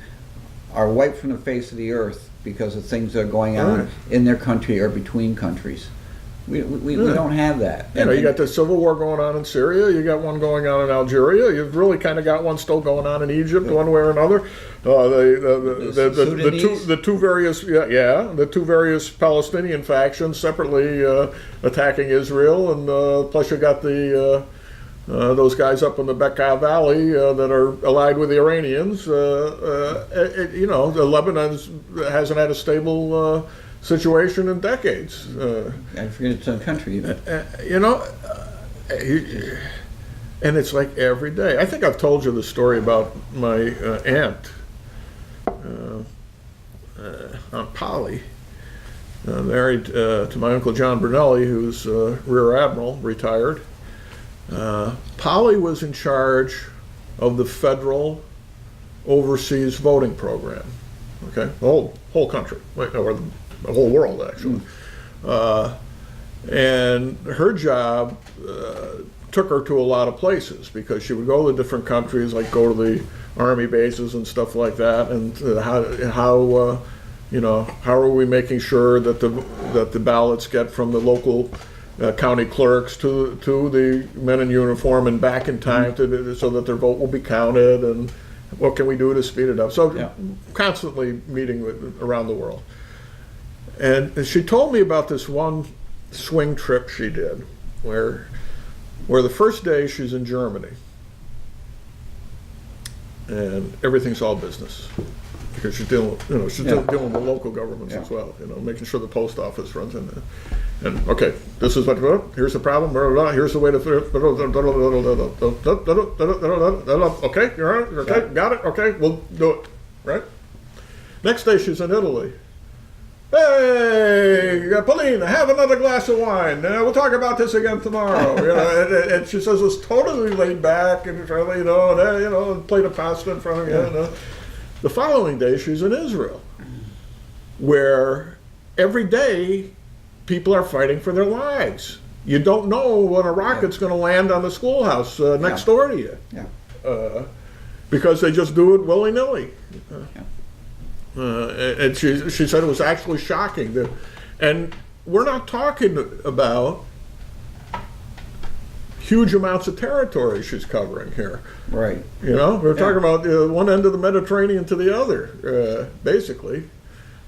are wiped from the face of the earth because of things that are going on Right. in their country or between countries. We don't have that. You know, you got the civil war going on in Syria. You got one going on in Algeria. You've really kind of got one still going on in Egypt, one way or another. The two various the two various Palestinian factions separately attacking Israel, and plus you got the those guys up in the Bekaa Valley that are allied with the Iranians. You know, Lebanon hasn't had a stable situation in decades. I forget it's a country even. You know, and it's like every day. I think I've told you the story about my aunt, Aunt Polly, married to my Uncle John Brunelli, who's Rear Admiral, retired. Polly was in charge of the federal overseas voting program. Okay, the whole country, or the whole world actually. And her job took her to a lot of places because she would go to different countries, like go to the army bases and stuff like that. And how you know, how are we making sure that the ballots get from the local county clerks to the men in uniform and back in time so that their vote will be counted, and what can we do to speed it up? So constantly meeting around the world. And she told me about this one swing trip she did, where the first day she's in Germany, and everything's all business because she's dealing, dealing with local governments as well. You know, making sure the post office runs in there. And okay, this is what. Here's the problem. Here's the way to. Okay, you're on. Okay, got it. Okay, we'll do it. Right. Next day she's in Italy. Hey, Pauline, have another glass of wine. We'll talk about this again tomorrow. You know, and she says it's totally laid back and friendly, you know, and a plate of pasta in front of you. You know. The following day, she's in Israel, where every day people are fighting for their lives. You don't know when a rocket's going to land on the schoolhouse next door to you, because they just do it willy-nilly. And she said it was actually shocking. And we're not talking about huge amounts of territory she's covering here. Right. You know, we're talking about one end of the Mediterranean to the other, basically.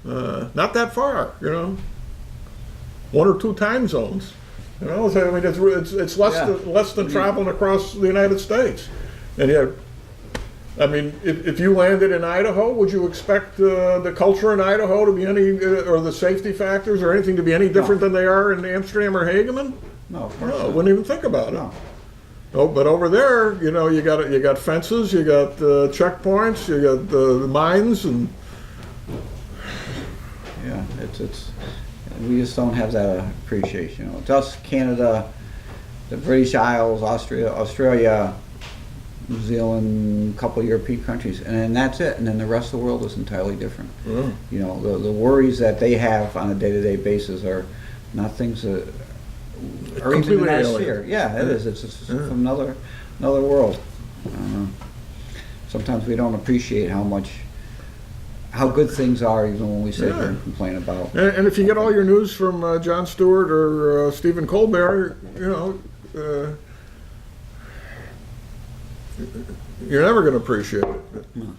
Not that far, you know. 1 or 2 time zones. You know, I mean, it's less than traveling across the United States. And yet, I mean, if you landed in Idaho, would you expect the culture in Idaho to be any, or the safety factors or anything to be any different than they are in Amsterdam or Hageman? No, of course not. Wouldn't even think about it. No. Oh, but over there, you know, you got fences, you got checkpoints, you got the mines, and it's we just don't have that appreciation. You know, it's us, Canada, the British Isles, Australia, New Zealand, a couple of European countries, and then that's it. And then the rest of the world is entirely different. You know, the worries that they have on a day-to-day basis are not things that are even in our sphere. Yeah, it is. It's from another world. Sometimes we don't appreciate how good things are, even when we sit here and complain about. And if you get all your news from Jon Stewart or Stephen Colbert, you know, you're never going to appreciate it. No.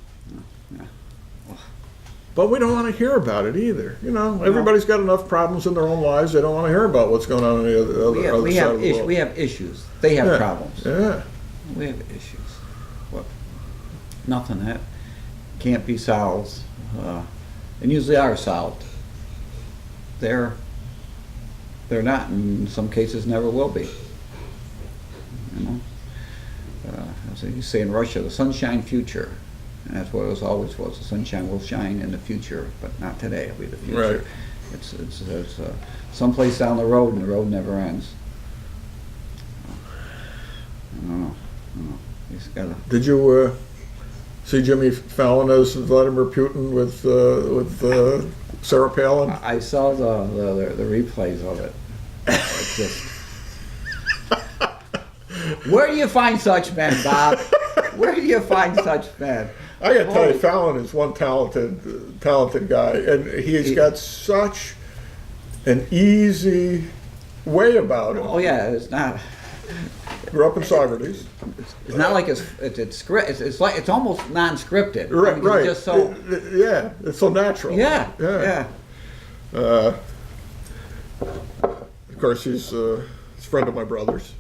But we don't want to hear about it either. You know, everybody's got enough problems in their own lives. They don't want to hear about what's going on the other side of the world. We have issues. They have problems. Yeah. We have issues. What? Nothing that can't be solved, and usually are solved. They're not, in some cases, never will be. You know, as you say in Russia, the sunshine future. And that's what it always was. The sunshine will shine in the future, but not today. It'll be the future. Right. It's someplace down the road, and the road never ends. I don't know. He's gotta. Did you see Jimmy Fallon as Vladimir Putin with Sarah Palin. I saw the replays of it. It's just, where do you find such men, Bob? Where do you find such men? I got to tell you, Fallon is one talented guy, and he's got such an easy way about it. Oh yeah, it's not. Grew up in Socrates. It's not like it's script. It's like it's almost non-scripted. Right, right. It's just so. Yeah, it's so natural. Yeah. Of course, he's a friend of my brother's.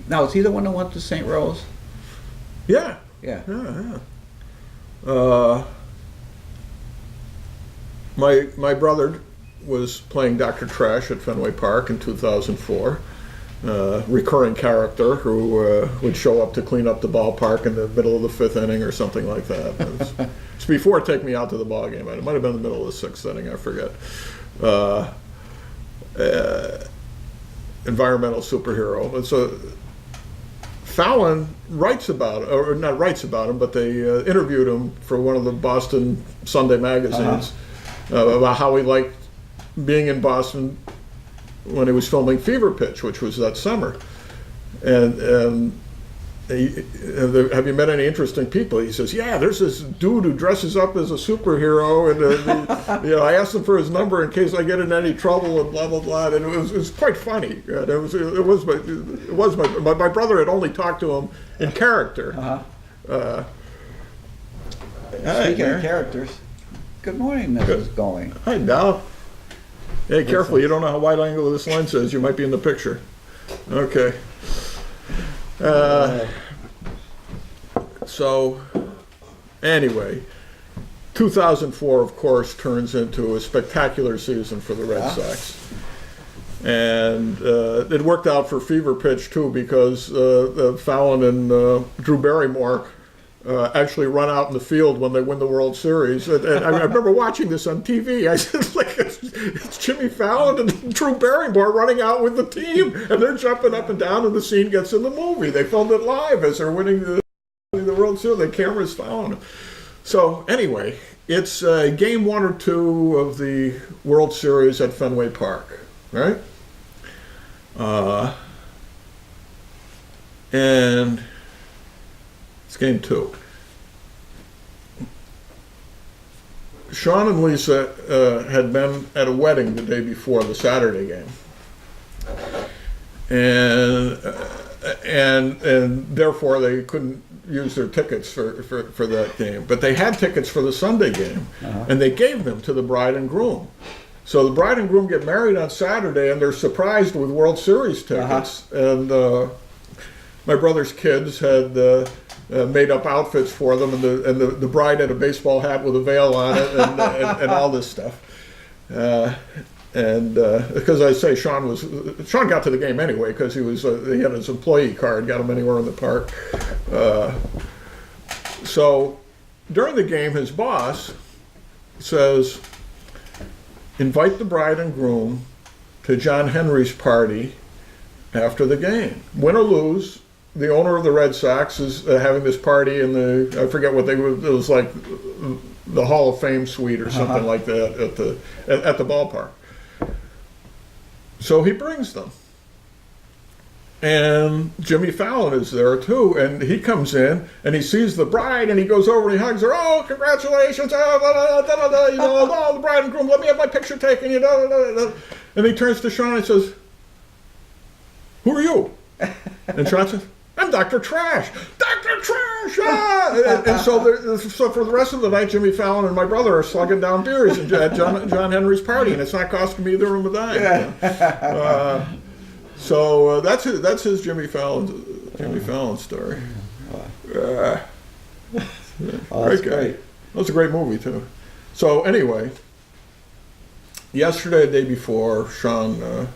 Now, is he the one that went to St. Rose? Yeah. Yeah. My brother was playing Dr. Trash at Fenway Park in 2004. Recurring character who would show up to clean up the ballpark in the middle of the fifth inning or something like that. It's before Take Me Out to the Ball Game. It might have been the middle of the sixth inning, I forget. Environmental superhero. And so Fallon writes about, or not writes about him, but they interviewed him for one of the Boston Sunday magazines about how he liked being in Boston when he was filming Fever Pitch, which was that summer. And have you met any interesting people? He says, yeah, there's this dude who dresses up as a superhero, and I asked him for his number in case I get in any trouble, and blah blah blah. And it was quite funny. My brother had only talked to him in character. Speaking of characters, good morning, Mrs. Going. Hi, Dow. Hey, careful! You don't know how wide angle this lens is. You might be in the picture. Okay. So, anyway, 2004, of course, turns into a spectacular season for the Red Sox. And it worked out for Fever Pitch, too, because Fallon and Drew Barrymore actually run out in the field when they win the World Series. And I remember watching this on TV. I said, like, it's Jimmy Fallon and Drew Barrymore running out with the team, and they're jumping up and down, and the scene gets in the movie. They filmed it live as they're winning the World Series. The camera's following them. So anyway, it's game 1 or 2 of the World Series at Fenway Park, right? And it's game 2. Sean and Lisa had been at a wedding the day before, the Saturday game, and therefore they couldn't use their tickets for that game. But they had tickets for the Sunday game, and they gave them to the bride and groom. So the bride and groom get married on Saturday, and they're surprised with World Series tickets. And my brother's kids had made up outfits for them, and the bride had a baseball hat with a veil on it, and all this stuff. Because I say Sean got to the game anyway because he had his employee card, got him anywhere in the park. So during the game, his boss says, invite the bride and groom to John Henry's party after the game. Win or lose, the owner of the Red Sox is having this party in I forget what it was like the Hall of Fame suite or something like that at the ballpark. So he brings them. And Jimmy Fallon is there too, and he comes in and he sees the bride and he goes over and he hugs her. Oh, congratulations! The bride and groom. Let me have my picture taken. And he turns to Sean and says, "Who are you?" And Sean says, "I'm Dr. Trash." Dr. Trash! Ah! And so for the rest of the night, Jimmy Fallon and my brother are slugging down beers at John Henry's party, and it's not costing me either of them a dime. So that's his Jimmy Fallon story. Oh, Great guy. Great. That was a great movie too. So anyway, yesterday, the day before, Sean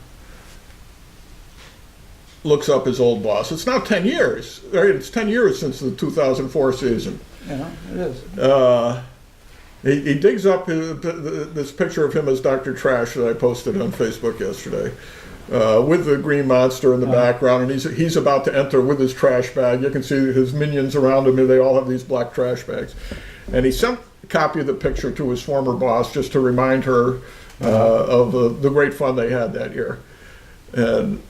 looks up his old boss. It's now 10 years. Right? It's 10 years since the 2004 season. Yeah, it is. He digs up this picture of him as Dr. Trash that I posted on Facebook yesterday. With the green monster in the background, and he's about to enter with his trash bag. You can see his minions around him, and they all have these black trash bags. and he sent a copy of the picture to his former boss just to remind her of the great fun they had that year. And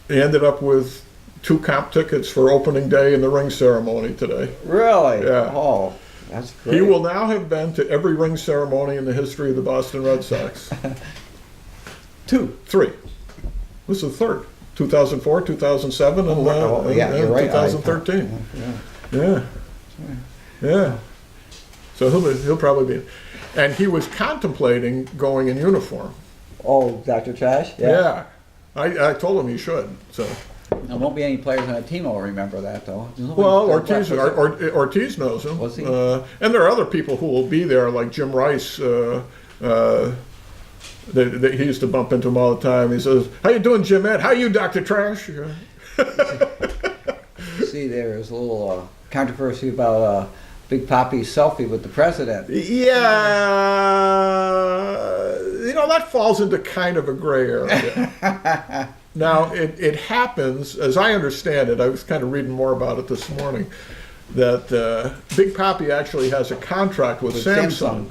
he ended up with 2 comp tickets for opening day and the ring ceremony today. Really? Yeah. Oh, that's great. He will now have been to every ring ceremony in the history of the Boston Red Sox. 3. This is the 3rd. 2004, 2007, and, yeah, you're right. 2013. Yeah. Yeah. So he'll probably be. And he was contemplating going in uniform. Oh, Dr. Trash? Yeah. I told him he should. So. There won't be any players on that team who will remember that, though. Well, Ortiz knows him. Was he? And there are other people who will be there, like Jim Rice. He used to bump into him all the time. He says, "How you doing, Jim Ed? How you, Dr. Trash?" See, there's a little controversy about Big Papi's selfie with the president. Yeah, that falls into kind of a gray area. Now, it happens, as I understand it, I was kind of reading more about it this morning, that Big Papi actually has a contract with Samsung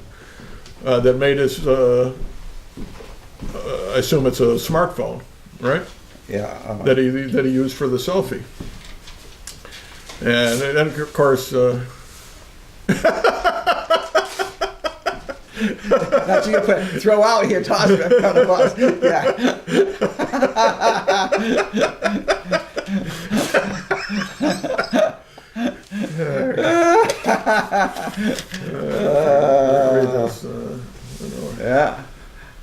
that made his, I assume it's a smartphone, right? Yeah. That he used for the selfie. And then, of course... That's what you throw out here, toss it in front of us. Yeah. Yeah.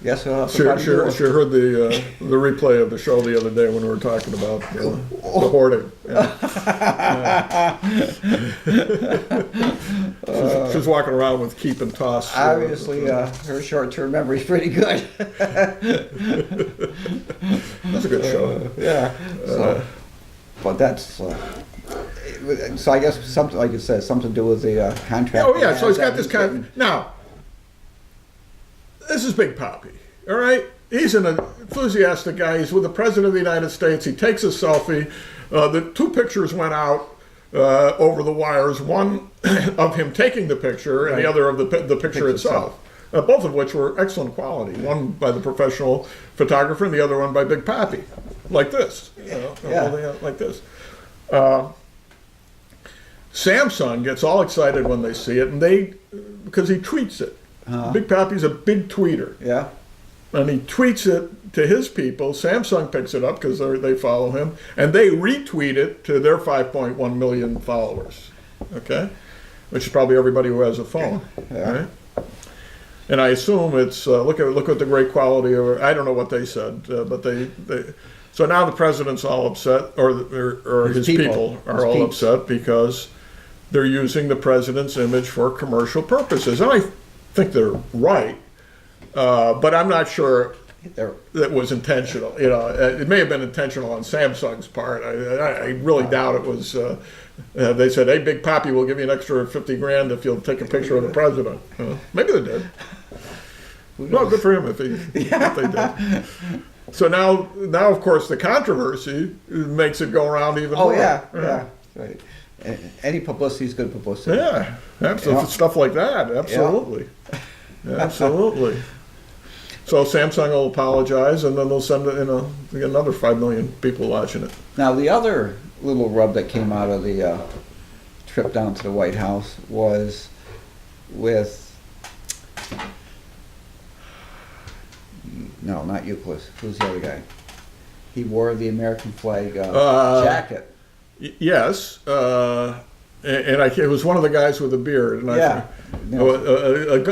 Yes, we'll have to Sure heard the replay of the show the other day when we were talking about the hoarding. Yeah. She's walking around with keep and toss. Obviously, her short-term memory is pretty good. That's a good show. Yeah. But that's so. I guess something like you said, something to do with the contract. Oh yeah. So he's got this now. This is Big Papi, all right? He's an enthusiastic guy. He's with the President of the United States. He takes a selfie. The 2 pictures went out over the wires, one of him taking the picture and the other of the picture itself, both of which were excellent quality. One by the professional photographer and the other one by Big Papi, like this, holding it like this. Samsung gets all excited when they see it, and because he tweets it. Big Papi's a big tweeter. Yeah. And he tweets it to his people. Samsung picks it up because they follow him. And they retweet it to their 5.1 million followers. Okay? Which is probably everybody who has a phone. Yeah. Right? And I assume it's, look at the great quality of it. I don't know what they said, but they so now the president's all upset, or his people are all upset because they're using the president's image for commercial purposes. And I think they're right, but I'm not sure that was intentional. It may have been intentional on Samsung's part. I really doubt it was. They said, "Hey, Big Papi, we'll give you an extra $50,000 if you'll take a picture of the president." Maybe they did. Well, good for him if they did. So now, of course, the controversy makes it go around even more. Oh yeah, right. Any publicity is good publicity. Yeah, absolutely. Yeah. Stuff like that, absolutely. Yeah. Absolutely. So Samsung will apologize, and then they'll send it, we get another 5 million people watching it. Now, the other little rub that came out of the trip down to the White House was with, no, not Euclid. Who's the other guy? He wore the American flag jacket. Yes, and it was one of the guys with a beard. And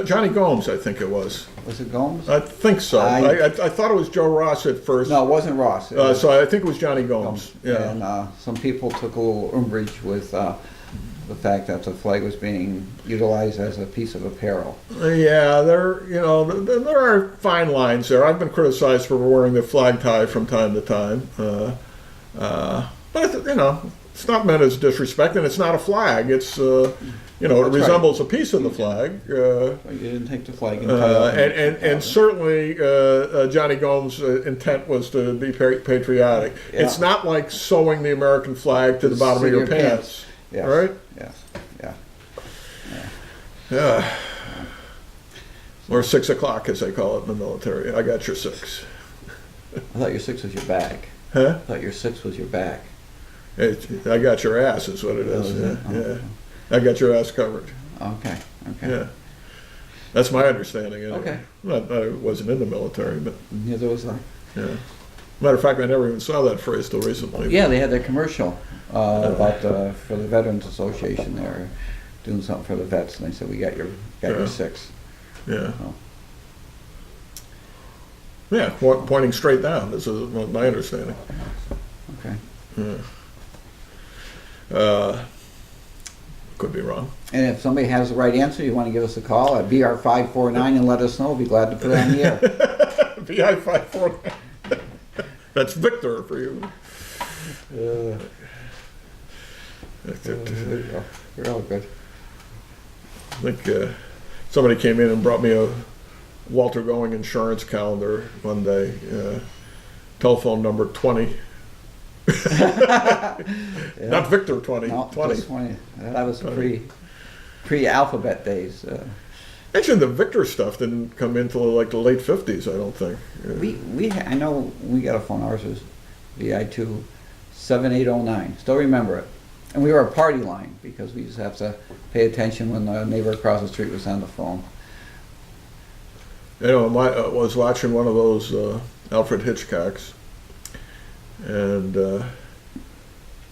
Johnny Gomes, I think it was. Was it Gomes? I think so. I thought it was Joe Ross at first. No, it wasn't Ross. So I think it was Johnny Gomes. Yeah. And some people took a little umbrage with the fact that the flag was being utilized as a piece of apparel. Yeah, there are fine lines there. I've been criticized for wearing the flag tie from time to time. But it's not meant as disrespect, and it's not a flag. It's it resembles a piece of the flag. You didn't take the flag and certainly Johnny Gomes' intent was to be patriotic. Yeah. It's not like sewing the American flag to the bottom of your pants. Yes. Right? Yes. Yeah. Or 6 o'clock, as they call it in the military. I got your 6. I thought your 6 was your back. Huh? I thought your 6 was your back. I got your ass is what it is. is Yeah, it? Oh. yeah. I got your ass covered. Okay. Okay. Yeah. That's my understanding. Anyway. Okay. I wasn't in the military, but Neither was I. yeah. Matter of fact, I never even saw that phrase till recently. Yeah, they had their commercial about for the Veterans Association. They were doing something for the vets, and they said, "We got your Yeah. 6." Yeah. Oh. Yeah, pointing straight down. This is my understanding. Okay. Yeah. Could be wrong. And if somebody has the right answer, you want to give us a call at BR549 and let us know. We'll be glad to put it on the air. VI 549. That's Victor for you. You're all good. I think somebody came in and brought me a Walter Going insurance calendar one day. Telephone number 20. Not Victor 20. No, 20. just 20. That was pre-alphabet days. Actually, the Victor stuff didn't come until like the late 50s, I don't think. I know we got a phone. Ours was VI2 7809. Still remember it. And we were a party line because we used to have to pay attention when the neighbor across the street was on the phone. You know, I was watching one of those Alfred Hitchcocks, and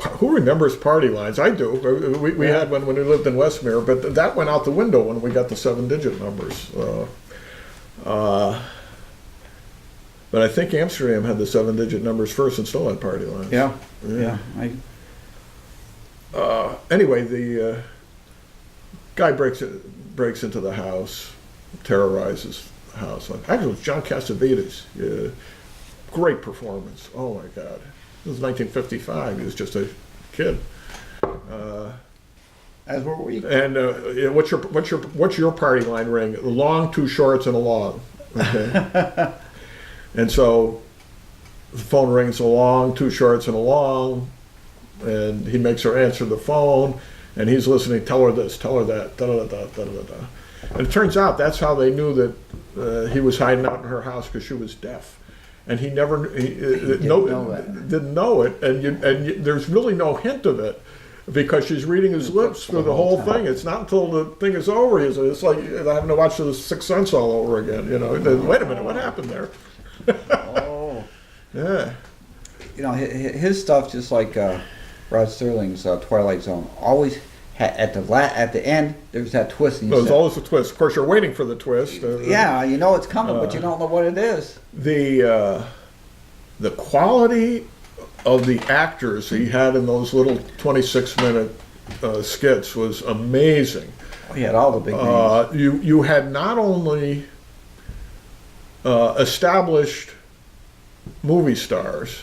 who remembers party lines? I do. We had one when we lived in Westmere, but that went out the window when we got the 7-digit numbers. But I think Amsterdam had the 7-digit numbers first and still had party lines. Yeah. Anyway, the guy breaks into the house, terrorizes the house. Actually, it was John Cassavetes. Yeah. Great performance. Oh my God. It was 1955. He was just a kid. As were we. And what's your party line ring? A long, 2 shorts, and a long. Okay. And so the phone rings, a long, 2 shorts, and a long, and he makes her answer the phone, and he's listening. Tell her this, tell her that, da da da da da da. And it turns out that's how they knew that he was hiding out in her house, because she was deaf. And he didn't know it, and there's really no hint of it, because she's reading his lips through the whole thing. It's not until the thing is over, it's like having to watch The Sixth Sense all over again. You know, wait a minute, what happened there? Oh. Yeah. You know, his stuff, just like Rod Serling's Twilight Zone, always at the end there's that twist. There's always a twist. Of course, you're waiting for the twist. Yeah, you know it's coming, but you don't know what it is. The quality of the actors he had in those little 26-minute skits was amazing. He had all the big names. You had not only established movie stars,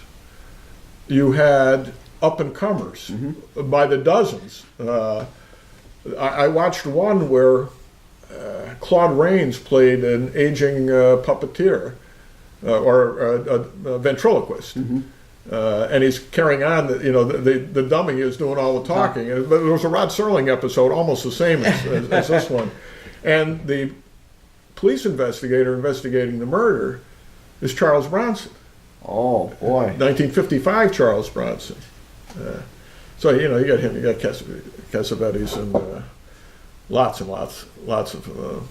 you had up-and-comers by the dozens. I watched one where Claude Rains played an aging puppeteer or a ventriloquist. And he's carrying on, the dummy is doing all the talking. But there was a Rod Serling episode almost the same as this one. And the police investigator investigating the murder is Charles Bronson. Oh, boy. 1955 Charles Bronson. So, you got him, you got Cassavetes, and lots and lots of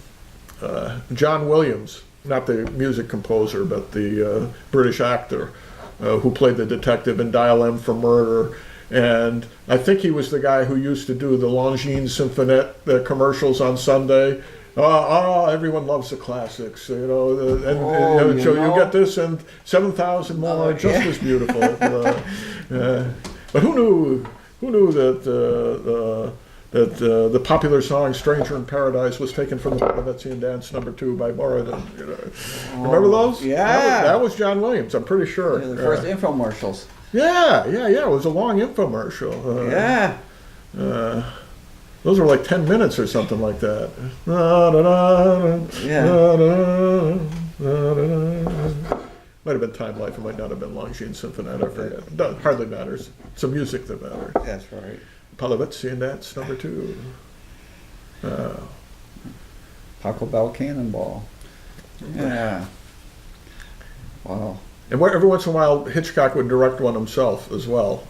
John Williams, not the music composer, but the British actor who played the detective in Dial M for Murder. And I think he was the guy who used to do the Longines Symphonette commercials on Sunday. Everyone loves the classics, so you get this and 7,000 more, just as beautiful. But who knew that the popular song "Stranger in Paradise" was taken from the Bavarian Dance No. 2 by Moradin? Remember those? Yeah, that was John Williams. I'm pretty sure. The first infomercials. Yeah. It was a long infomercial. Those were like 10 minutes or something like that. Might have been Time Life. It might not have been Longines Symphonette. I forget. It hardly matters. It's the music that matters. That's right. Bavarian Dance No. 2. Taco Bell Cannonball. Yeah. Wow. And every once in a while, Hitchcock would direct one himself as well.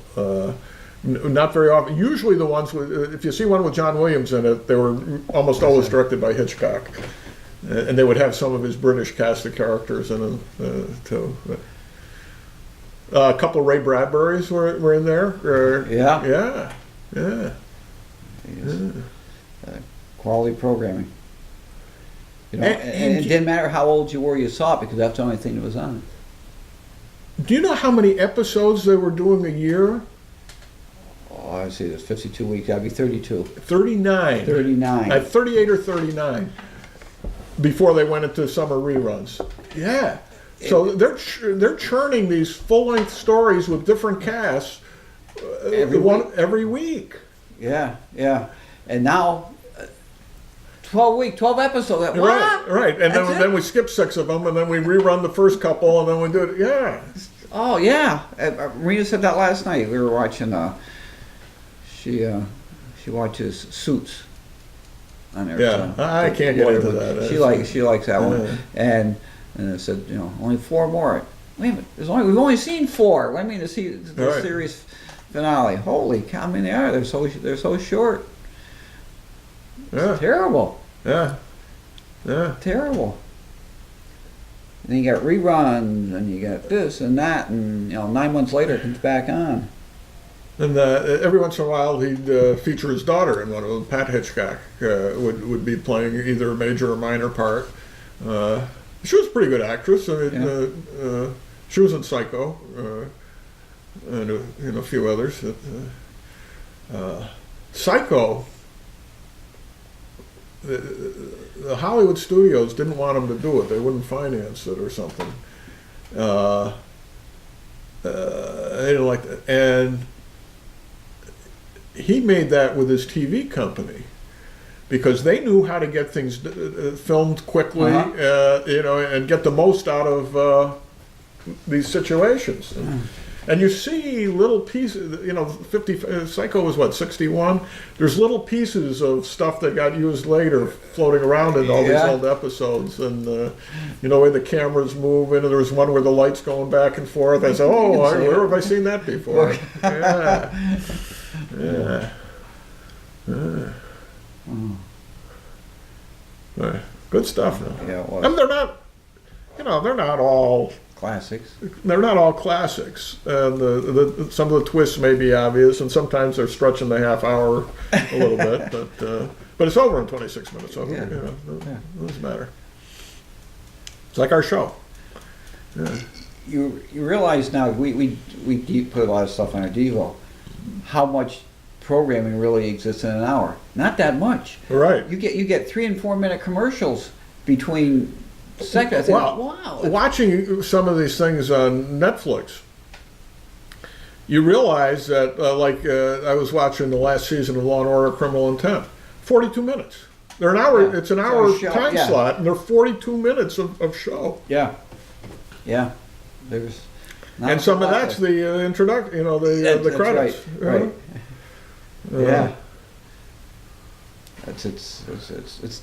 Not very often. Usually the ones with, if you see one with John Williams in it, they were almost always directed by Hitchcock. And they would have some of his British cast of characters in them, too. A couple of Ray Bradburys were in there. Yeah. Yeah. Quality programming. You know, And it didn't matter how old you were, you saw it because that's the only thing that was on. Do you know how many episodes they were doing a year? Oh, I see. There's 52 weeks. That'd be 32. 39. 39. 38 or 39 before they went into summer reruns. Yeah. So they're churning these full-length stories with different casts every week. Yeah. And now 12 episodes. Right. And then we skip 6 of them, and then we rerun the first couple, and then we do it. Yeah. Oh yeah. Marina said that last night. We were watching. She watches Suits. On there. Yeah. I can't get into that. She likes that one. And I said, only 4 more. Wait a minute. We've only seen 4. I mean, to see the series finale. Holy cow! I mean, they're so short. It's terrible. Yeah. Terrible. And then you got reruns, and you got this and that, and 9 months later it comes back on. And every once in a while he'd feature his daughter in one of them. Pat Hitchcock would be playing either a major or minor part. She was a pretty good actress. I mean, she was in Psycho, and a few others. Psycho. The Hollywood studios didn't want him to do it. They wouldn't finance it or something. They didn't like that. And he made that with his TV company because they knew how to get things filmed quickly, and get the most out of these situations. And you see little pieces, 50, Psycho was what, 61? There's little pieces of stuff that got used later floating around in all these old episodes. And, the way the cameras move, and there was one where the light's going back and forth. I said, where have I seen that before? Good stuff now. Yeah, it was. And they're not all Classics. They're not all classics, and some of the twists may be obvious, and sometimes they're stretching the half hour a little bit, but it's over in 26 minutes, so it doesn't matter. It's like our show. Yeah. You realize now we put a lot of stuff on our Devo. How much programming really exists in an hour? Not that much. Right. You get 3 and 4 minute commercials between. Wow. Watching some of these things on Netflix, you realize that, I was watching the last season of Law and Order: Criminal Intent, 42 minutes. They're an hour. Yeah. It's an hour time slot, and they're 42 minutes of show. Yeah. There's. And some of that's the introduction. The credits. Right. Yeah. It's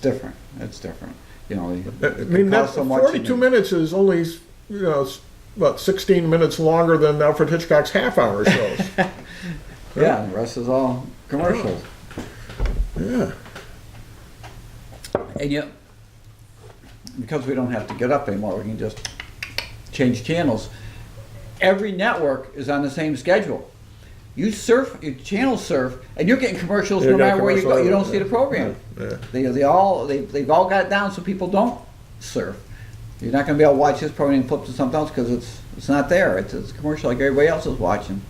different. It's different. I mean, that 42 minutes is only, 16 minutes longer than Alfred Hitchcock's half-hour shows. The rest is all commercials. Yeah. And because we don't have to get up anymore, we can just change channels. Every network is on the same schedule. You channel surf, and you're getting commercials no matter where you go. You don't see the program. Yeah. They've all got it down so people don't surf. You're not going to be able to watch this program and flip to something else because it's not there. It's a commercial like everybody else is watching.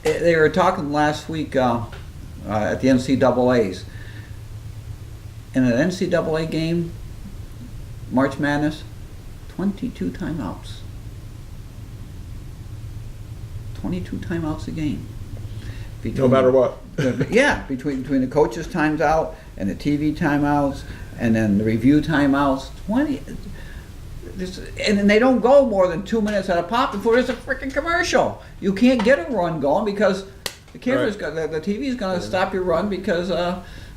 They were talking last week at the NCAA's. In an NCAA game, March Madness, 22 timeouts. 22 timeouts a game. No matter what. Between the coaches' times out and the TV timeouts and then the review timeouts. 20. And they don't go more than 2 minutes at a pop before there's a freaking commercial. You can't get a run going because the camera's the TV's going to stop your run because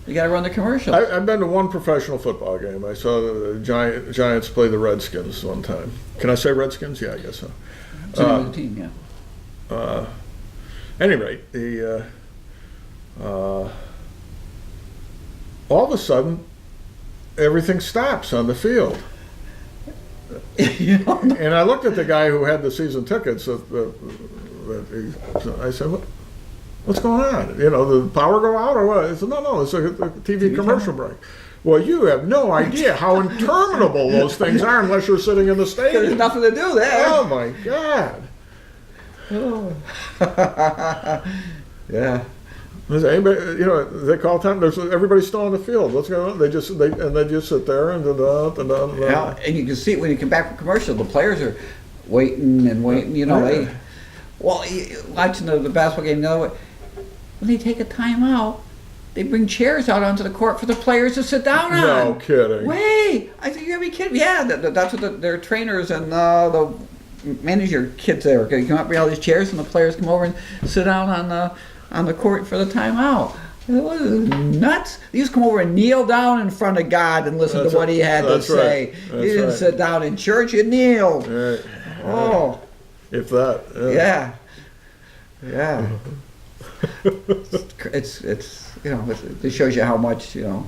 You got to run the commercials. I've been to one professional football game. I saw the Giants play the Redskins one time. Can I say Redskins? Yeah, I guess so. It's the name of the team, yeah. Any rate, all of a sudden, everything stops on the field. You know? And I looked at the guy who had the season tickets. I said, "What's going on? You know, the power go out or what?" He said, "No, it's a TV commercial break." Well, you have no idea how interminable those things are unless you're sitting in the stadium. There's nothing to do there. Oh my God! Oh. Yeah. Does anybody, you know, they call time. Everybody's still on the field. What's going on? They just sit there and Yeah, and you can see it when you come back from commercial. The players are waiting and waiting. You know, Yeah. watching the basketball game. You know, when they take a timeout, they bring chairs out onto the court for the players to sit down on. No kidding. Wait, I think you gotta be kidding me. Yeah, that's what their trainers and the manager kids there. They come up, bring all these chairs, and the players come over and sit down on the court for the timeout. It was nuts. They used to come over and kneel down in front of God and listen to what he had to say. Right. You didn't sit down in church, you kneeled. Right. Oh. If that. Yeah. Yeah. It's you know, it shows you how much, you know,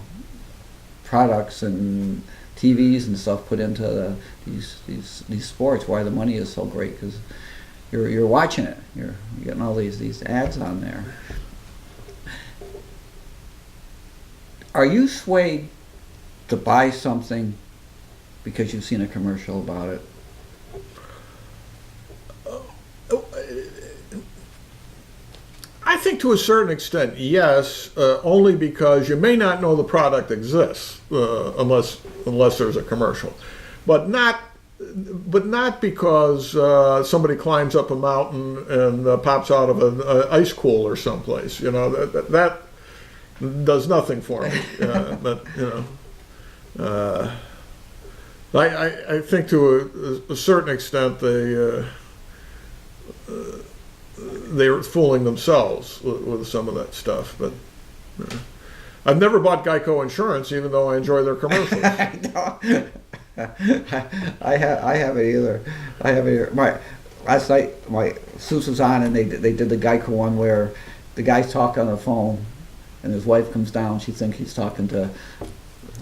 products and TVs and stuff put into these sports, why the money is so great, because you're watching it. You're getting all these ads on there. Are you swayed to buy something because you've seen a commercial about it? I think to a certain extent, yes, only because you may not know the product exists unless there's a commercial, but not because somebody climbs up a mountain and pops out of an ice cooler someplace. You know, that does nothing for me. But you know, I think to a certain extent they're fooling themselves with some of that stuff. But I've never bought Geico insurance, even though I enjoy their commercials. I haven't either. I haven't either. Last night, my Seuss was on, and they did the Geico one where the guy's talking on the phone, and his wife comes down. She thinks he's talking to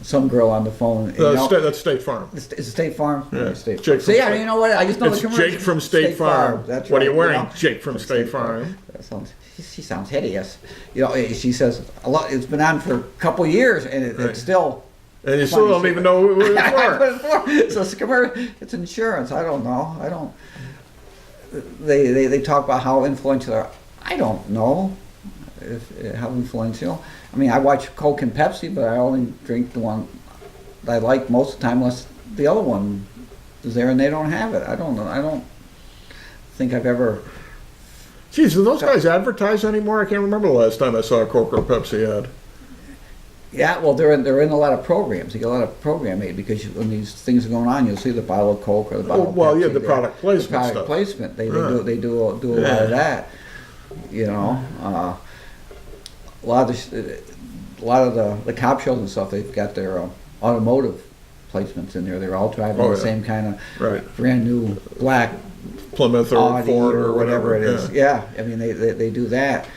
some girl on the phone. That's State Farm. Is it State Farm? Yeah. State Farm. So yeah, you know what? I just know it's the commercial. Jake from State Farm. That's what right. are you wearing? You know? Jake from State Farm. That sounds. She sounds hideous. You know, she says a lot. It's been on for a couple of years, and it's still. And you still don't even know who it's for. So it's commercial. It's insurance. I don't know. I don't. They talk about how influential they are. I don't know how influential. I mean, I watch Coke and Pepsi, but I only drink the one that I like most of the time, unless the other one is there and they don't have it. I don't know. I don't think I've ever. Geez, do those guys advertise anymore? I can't remember the last time I saw a Coke or Pepsi ad. Yeah, well, they're in a lot of programs. You get a lot of program made because when these things are going on, you'll see the bottle of Coke or the bottle of Pepsi. The product placement the product stuff. placement. They do a lot of that. You know, a lot of the cop shows and stuff. They've got their automotive placements in there. They're all driving the same kind of brand new black Plymouth or Audi Ford or whatever it is. Yeah, I mean they do that.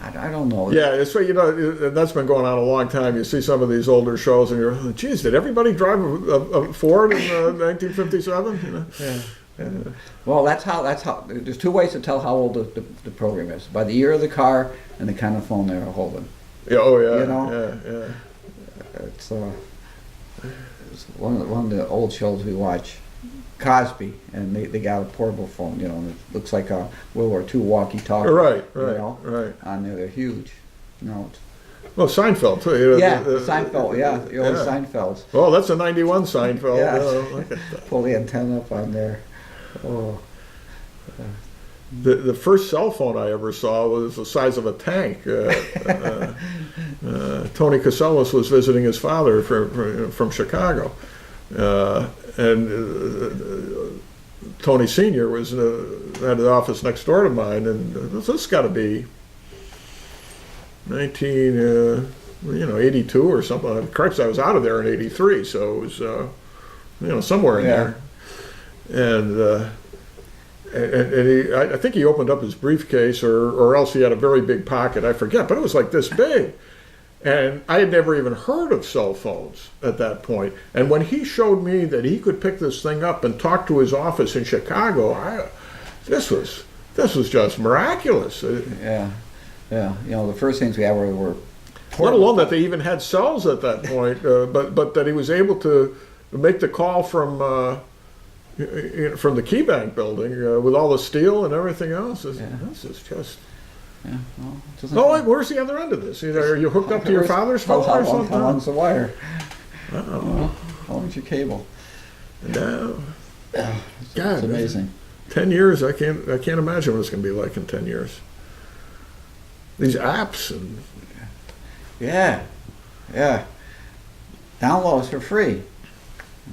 I don't know. Yeah, it's, you know, that's been going on a long time. You see some of these older shows, and you're, geez, did everybody drive a Ford in 1957? You know? Yeah. Well, that's how. There's two ways to tell how old the program is: by the year of the car and the kind of phone they're holding. Yeah. Oh yeah. You know. Yeah. It's one of the old shows we watch. Cosby, and they got a portable phone, you know, and it looks like a World War II walkie-talkie. Right. You know, Right. on there, they're huge. You know, well, Seinfeld too. You know, yeah, Seinfeld. Yeah, the old Seinfelds. Well, that's a '91 Seinfeld. Yeah, Look at that. pull the antenna up on there. Oh. The first cell phone I ever saw was the size of a tank. Tony Casellas was visiting his father from Chicago. And Tony Sr. was at the office next door to mine, and this got to be 82 or something. Correct, I was out of there in 83, so it was, somewhere in Yeah. there. And I think he opened up his briefcase, or else he had a very big pocket. I forget, but it was like this big. And I had never even heard of cell phones at that point. And when he showed me that he could pick this thing up and talk to his office in Chicago, this was just miraculous. Yeah. The first things we had were Let alone that they even had cells at that point, but that he was able to make the call from the Key Bank building with all the steel and everything else. This is just. Yeah. Well, Where's the other end of this? Are you hooked up to your father's phone or something? How long's the wire? Oh. How long's your cable? No. It's God, amazing. 10 years. I can't imagine what it's going to be like in 10 years. These apps and. Yeah. Downloads for free.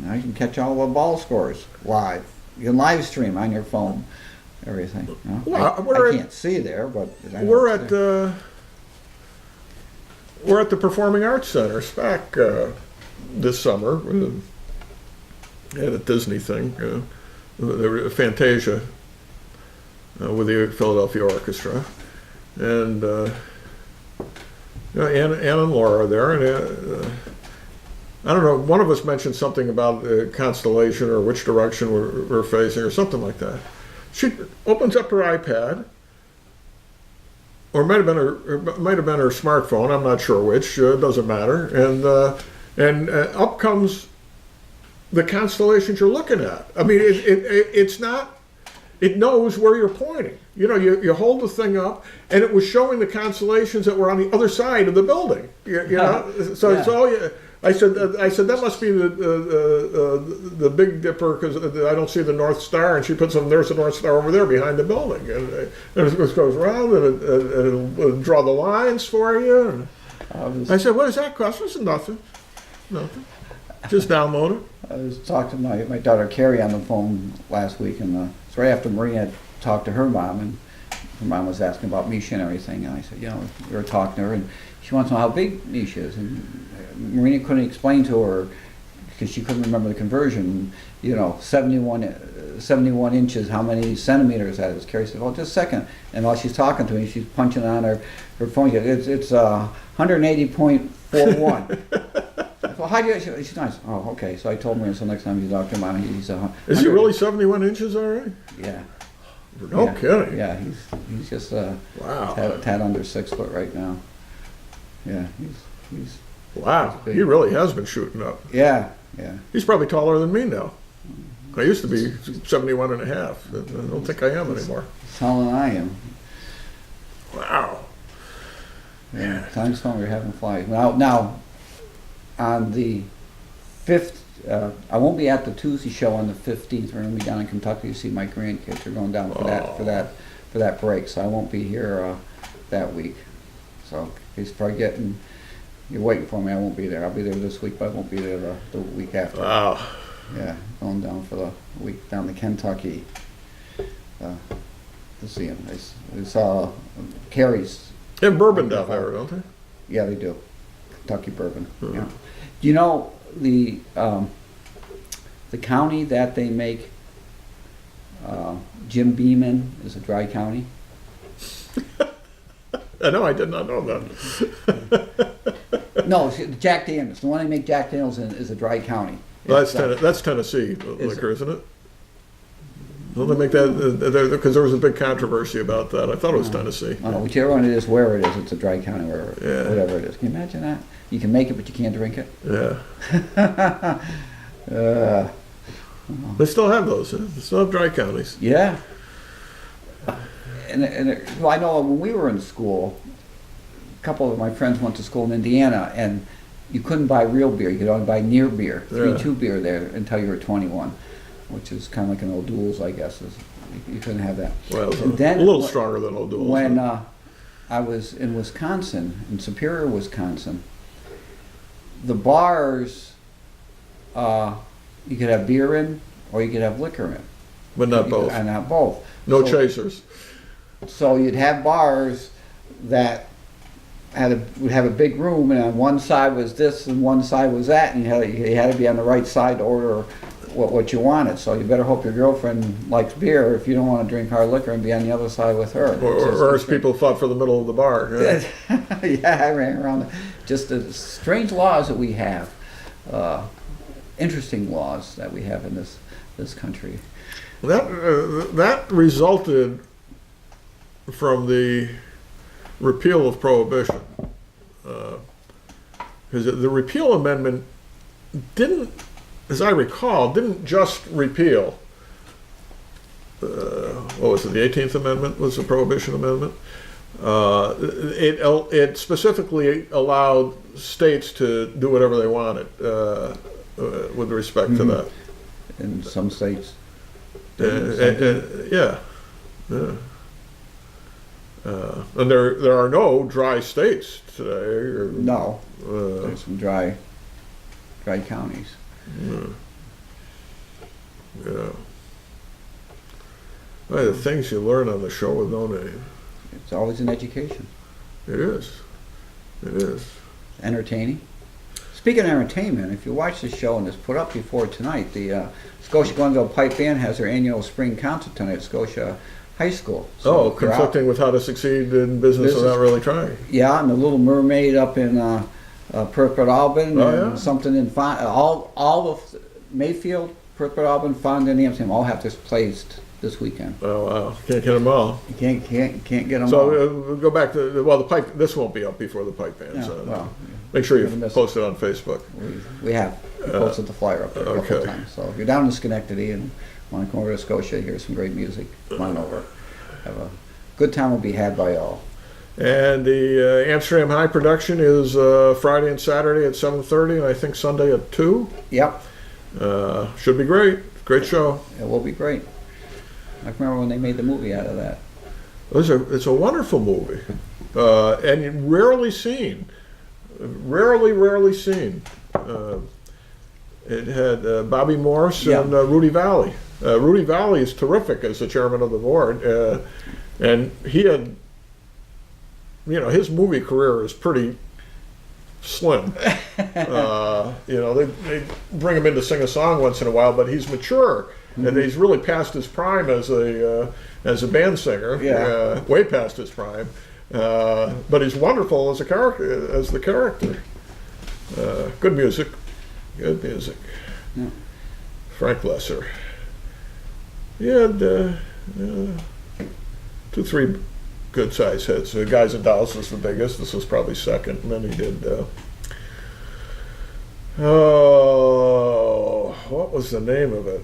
Now you can catch all the ball scores live. You can live stream on your phone. Everything. Well, I can't see there, but I know we're it's at there. we're at the Performing Arts Center, SPAC, this summer. Had a Disney thing, Fantasia, with the Philadelphia Orchestra, and Ann and Laura are there, and I don't know. One of us mentioned something about the constellation or which direction we're facing, or something like that. She opens up her iPad, or it might have been her smartphone. I'm not sure which. It doesn't matter. And up comes the constellations you're looking at. I mean, it's not. It knows where you're pointing. You hold the thing up, and it was showing the constellations that were on the other side of the building. So it's all. I said that must be the Big Dipper, because I don't see the North Star, and she puts them. There's the North Star over there behind the building, and it goes around, and it'll draw the lines for you. And I said, "What does that cost?" I said, "Nothing. Just download it." I was talking to my daughter Carrie on the phone last week, and it's right after Maria had talked to her mom, and her mom was asking about Misha and everything, and I said, we were talking to her, and she wants to know how big Misha is, and Marina couldn't explain to her because she couldn't remember the conversion. 71 inches, how many centimeters that is? Carrie said, "Well, just a second." And while she's talking to me, she's punching on her phone. It's 180.41. Well, how do you? She's nice. Oh, okay. So I told Marina, so next time you talk to him, he's Is he really 71 inches already? Yeah. No kidding. Yeah, he's just wow. tad under 6 foot right now. Yeah, he's. Wow, he really has been shooting up. Yeah. He's probably taller than me now. I used to be 71 and a half. I don't think I am anymore. Taller than I am. Wow. Yeah, time's fun. We're having flies. Now, on the 5th, I won't be at the Tuesday show on the 15th. We're going to be down in Kentucky to see my grandkids. We're going down for that break, so I won't be here that week. So he's probably you're waiting for me. I won't be there. I'll be there this week, but I won't be there the week after. Wow. Yeah, going down for the week down to Kentucky to see him. I saw Carrie's. They have bourbon down there, don't they? Yeah, they do. Kentucky bourbon. Mm-hmm. Yeah. Do you know the county that they make Jim Beam in is a dry county? No, I did not know that. No, Jack Daniels. The one they make Jack Daniels in is a dry county. Well, that's Tennessee liquor, isn't it? Well, they make that because there was a big controversy about that. I thought it was Tennessee. No, whichever one it is, where it is, it's a dry county, whatever it is. Can you imagine that? You can make it, but you can't drink it. Yeah. They still have those. They still have dry counties. Yeah. Well, I know when we were in school, a couple of my friends went to school in Indiana, and you couldn't buy real beer. You could only buy near beer, 3-2 beer there until you were 21, which is kind of like an O'Doul's, I guess. You couldn't have that. Well, a little stronger than O'Doul's. When I was in Wisconsin, in Superior, Wisconsin, the bars, you could have beer in or you could have liquor in. But not both. And not both. No chasers. So you'd have bars that would have a big room, and on one side was this and one side was that, and you had to be on the right side to order what you wanted. So you better hope your girlfriend likes beer if you don't want to drink hard liquor and be on the other side with her. Or as people fought for the middle of the bar. Yeah, yeah, I ran around. Just the strange laws that we have, interesting laws that we have in this country. that resulted from the repeal of prohibition, because the repeal amendment didn't, as I recall, didn't just repeal. What was it? The 18th Amendment was the Prohibition Amendment. It specifically allowed states to do whatever they wanted with respect to that. In some states. Yeah. And there are no dry states today. No, there's some dry counties. Yeah. Well, the things you learn on the show with no name. It's always an education. It is. It is. Entertaining. Speaking of entertainment, if you watch the show and it's put up before tonight, the Scotia Glenville Pipe Band has their annual spring concert tonight at Scotia High School. So conflicting with how to succeed in business without really trying. Yeah, and the Little Mermaid up in Purport Alban, and something in all of Mayfield, Purport Alban, Fond, and Amsterdam all have this placed this weekend. Oh wow! Can't get them all. You can't get them all. So we'll go back to the pipe. This won't be up before the pipe band. Yeah, So well, make sure you post it on Facebook. We have posted the flyer up there a couple of times. So if you're down in Schenectady and want to come over to Scotia, hear some great music, come on over. Have a good time will be had by all. And the Amsterdam High production is Friday and Saturday at 7:30, and I think Sunday at 2. Yep. Should be great. Great show. It will be great. I can remember when they made the movie out of that. It's a wonderful movie, and rarely seen. Rarely seen. It had Bobby Morse and Rudy Valley. Rudy Valley is terrific as the chairman of the board, and he had, his movie career is pretty slim. They bring him in to sing a song once in a while, but he's mature, and he's really past his prime as a band singer, way past his prime. But he's wonderful as the character. Good music. Yeah. Frank Lesser. He had 2-3 good sized hits. Guys and Dolls was the biggest. This was probably second. And then he did, what was the name of it?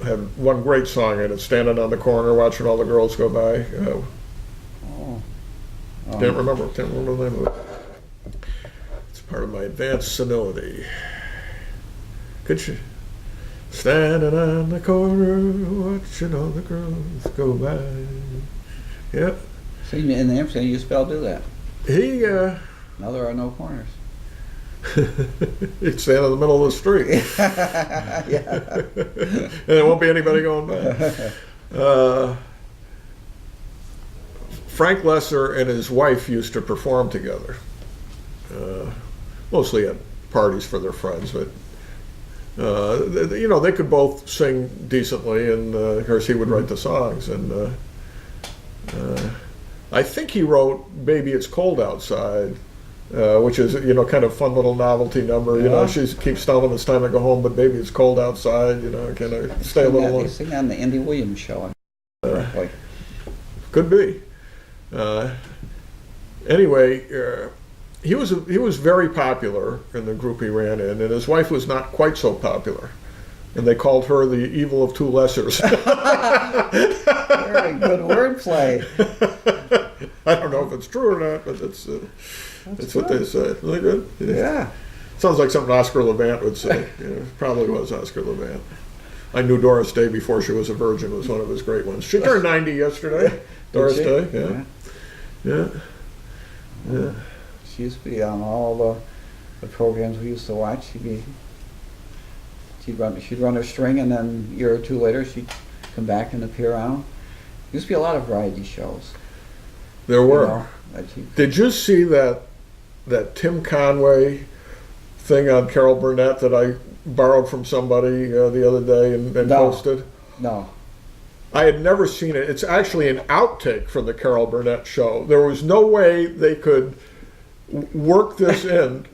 Had one great song in it, Standing on the Corner, Watching All the Girls Go By. Can't remember the name of it. It's part of my advanced senility. Could you? Standing on the corner, watching all the girls go by. Yep. So in Amsterdam, you spell do that. Now there are no corners. He'd stand in the middle of the street. Yeah. And there won't be anybody going by. Frank Lesser and his wife used to perform together. Mostly at parties for their friends, but they could both sing decently, and of course he would write the songs. And I think he wrote "Baby It's Cold Outside," which is kind of fun little novelty number. She keeps telling him it's time to go home, but baby, it's cold outside. Can I stay a little longer? They sing on the Andy Williams show. Could be. Anyway. He was very popular in the group he ran in, and his wife was not quite so popular, and they called her the evil of two lessers. Very good wordplay. I don't know if it's true or not, but that's what they said. Really good. Yeah. Sounds like something Oscar Levant would say. Probably was Oscar Levant. I knew Doris Day before she was a virgin. Was one of his great ones. She turned 90 yesterday. Doris Day. Yeah. She used to be on all the programs we used to watch. She'd run her string, and then a year or two later she'd come back and appear on them. Used to be a lot of variety shows. There you were. know, that you- Did you see that Tim Conway thing on Carol Burnett that I borrowed from somebody the other day and No. posted? No. I had never seen it. It's actually an outtake from the Carol Burnett show. There was no way they could work this in.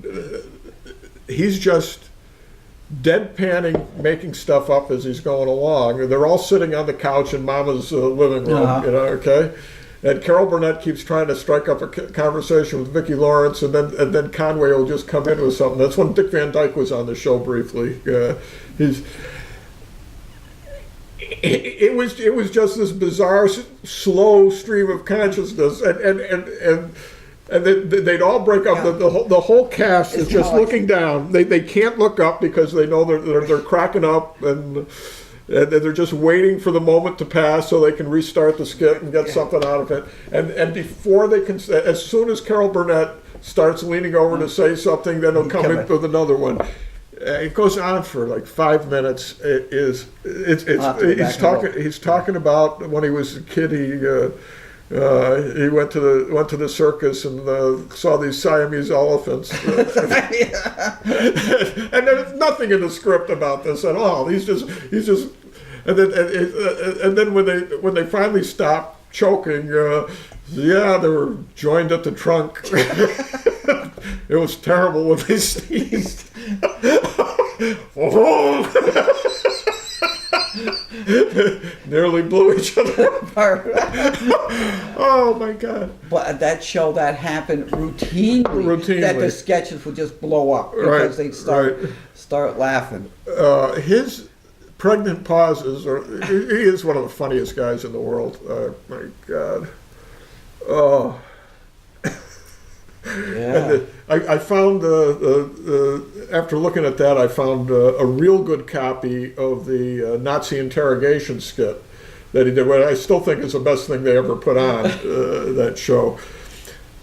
He's just deadpanning, making stuff up as he's going along. They're all sitting on the couch in Mama's living room, Uh-huh. okay? And Carol Burnett keeps trying to strike up a conversation with Vicki Lawrence, and then Conway will just come in with something. That's when Dick Van Dyke was on the show briefly. It was just this bizarre, slow stream of consciousness, and they'd all break up. Yeah. The whole cast is It's just not like- looking down. They can't look up because they know they're cracking up, and they're just waiting for the moment to pass so they can restart the skit and get something out of it. And before they can, as soon as Carol Burnett starts leaning over to say something, then he'll come in with another one. It goes on for like 5 minutes. He's talking about when he was a kid. He went to the circus and saw these Siamese elephants. And there's nothing in the script about this at all. He's just and then when they finally stopped choking, yeah, they were joined at the trunk. It was terrible when they sneezed. Nearly blew each other apart. Oh my God. But that show, that happened routinely. That the sketches would just blow up because they'd start laughing. His pregnant pauses he is one of the funniest guys in the world. My God. Oh. Yeah. And I found, after looking at that, I found a real good copy of the Nazi interrogation skit that he did, what I still think is the best thing they ever put on that show.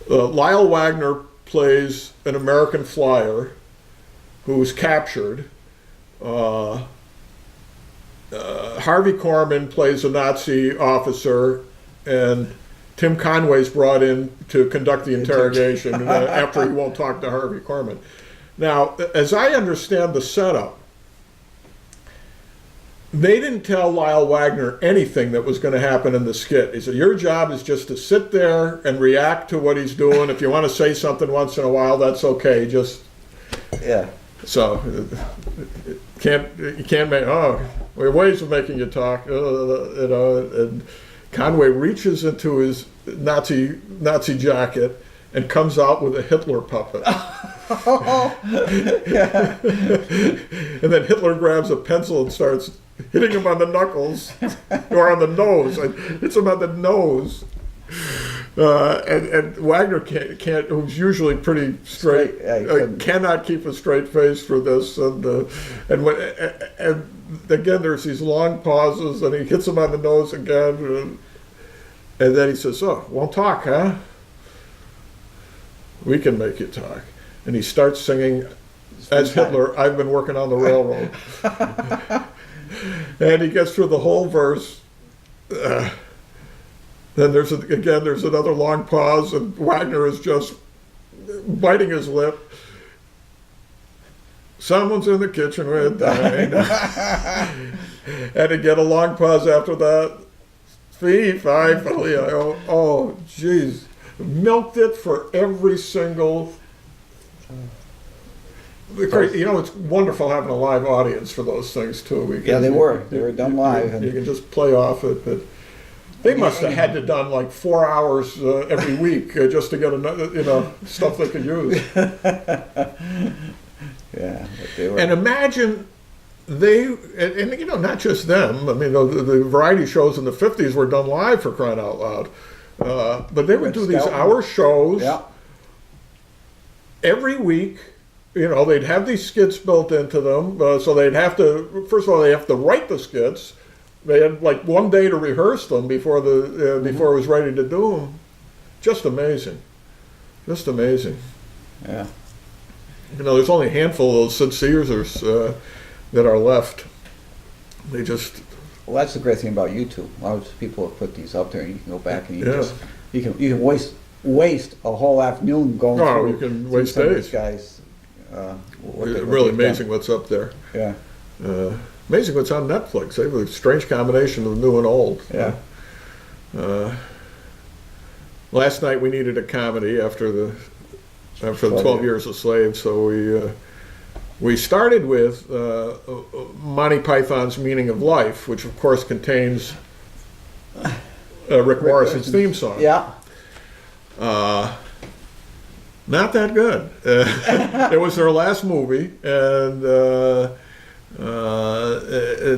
Lyle Wagner plays an American flyer who's captured. Harvey Korman plays a Nazi officer, and Tim Conway's brought in to conduct the interrogation after he won't talk to Harvey Korman. Now, as I understand the setup, they didn't tell Lyle Wagner anything that was going to happen in the skit. He said, your job is just to sit there and react to what he's doing. If you want to say something once in a while, that's okay. Just so you can't make there are ways of making you talk, and Conway reaches into his Nazi jacket and comes out with a Hitler puppet. And then Hitler grabs a pencil and starts hitting him on the knuckles or on the nose. Hits him on the nose. And Wagner can't, who's usually pretty straight, cannot keep a straight face for this. And again, there's these long pauses, and he hits him on the nose again. And then he says, "Oh, won't talk, huh? We can make you talk." And he starts singing as Hitler, "I've been working on the railroad." And he gets through the whole verse. Then there's another long pause, and Wagner is just biting his lip. Someone's in the kitchen with dine. And again, a long pause after that. Fee, fi, fi, oh, geez. Milked it for every single... You know, it's wonderful having a live audience for those things, too. Yeah, they were done live. You can just play off it, but... They must have had to done like 4 hours every week just to get another, stuff they could use. Yeah, but they were. And imagine not just them. I mean, the variety shows in the 50s were done live, for crying out loud. But they would do these hour shows every week. They'd have these skits built into them, so they'd have to. First of all, they have to write the skits. They had like 1 day to rehearse them before before it was ready to do them. Just amazing. Just amazing. Yeah. There's only a handful of those Sid Caesars that are left. They just... Well, that's the great thing about YouTube. A lot of people have put these up there, and you can go back and you just You can waste a whole afternoon going Oh, through. you can through waste some of days. these guys. What Really they've done. amazing what's up there. Yeah. Amazing what's on Netflix. They have a strange combination of new and old. Yeah. Last night we needed a comedy after the 12 Years a Slave, so we started with Monty Python's Meaning of Life, which of course contains Rick Morrison's theme song. Yeah. Not that good. It was their last movie, and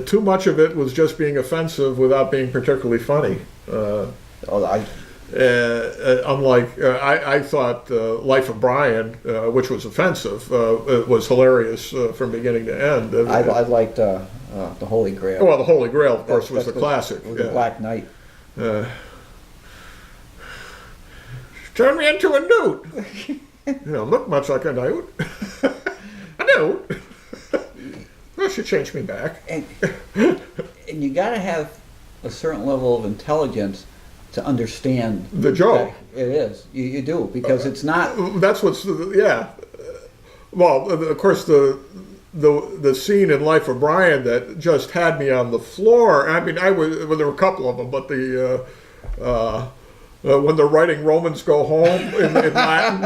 too much of it was just being offensive without being particularly funny. Unlike, I thought Life of Brian, which was offensive, was hilarious from beginning to end. I liked the Holy Grail. Well, the Holy Grail, of course, was the classic. Was the Black Knight. Turn me into a newt. You don't look much like a newt. A newt. Well, she changed me back. And you got to have a certain level of intelligence to understand The joke. It is. You do, because it's not. That's what's, yeah. Well, of course, the scene in Life of Brian that just had me on the floor. I mean, well, there were a couple of them, but when they're writing Romans go home in Latin,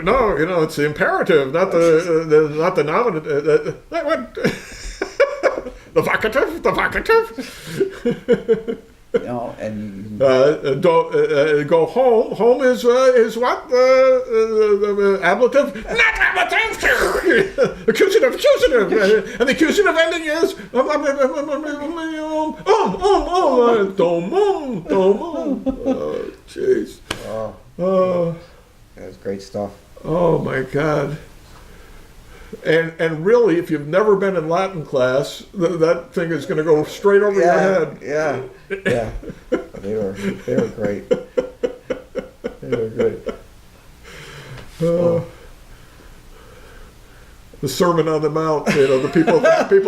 no, it's the imperative, not the nominative. The vocative. And go home. Home is what? Ablative? Not ablative! Accusative. And the accusative ending is domum. Oh, jeez. Oh. That's great stuff. Oh, my God. And really, if you've never been in Latin class, that thing is going to go straight over your head. Yeah. They were great. They were great. The Sermon on the Mount, the people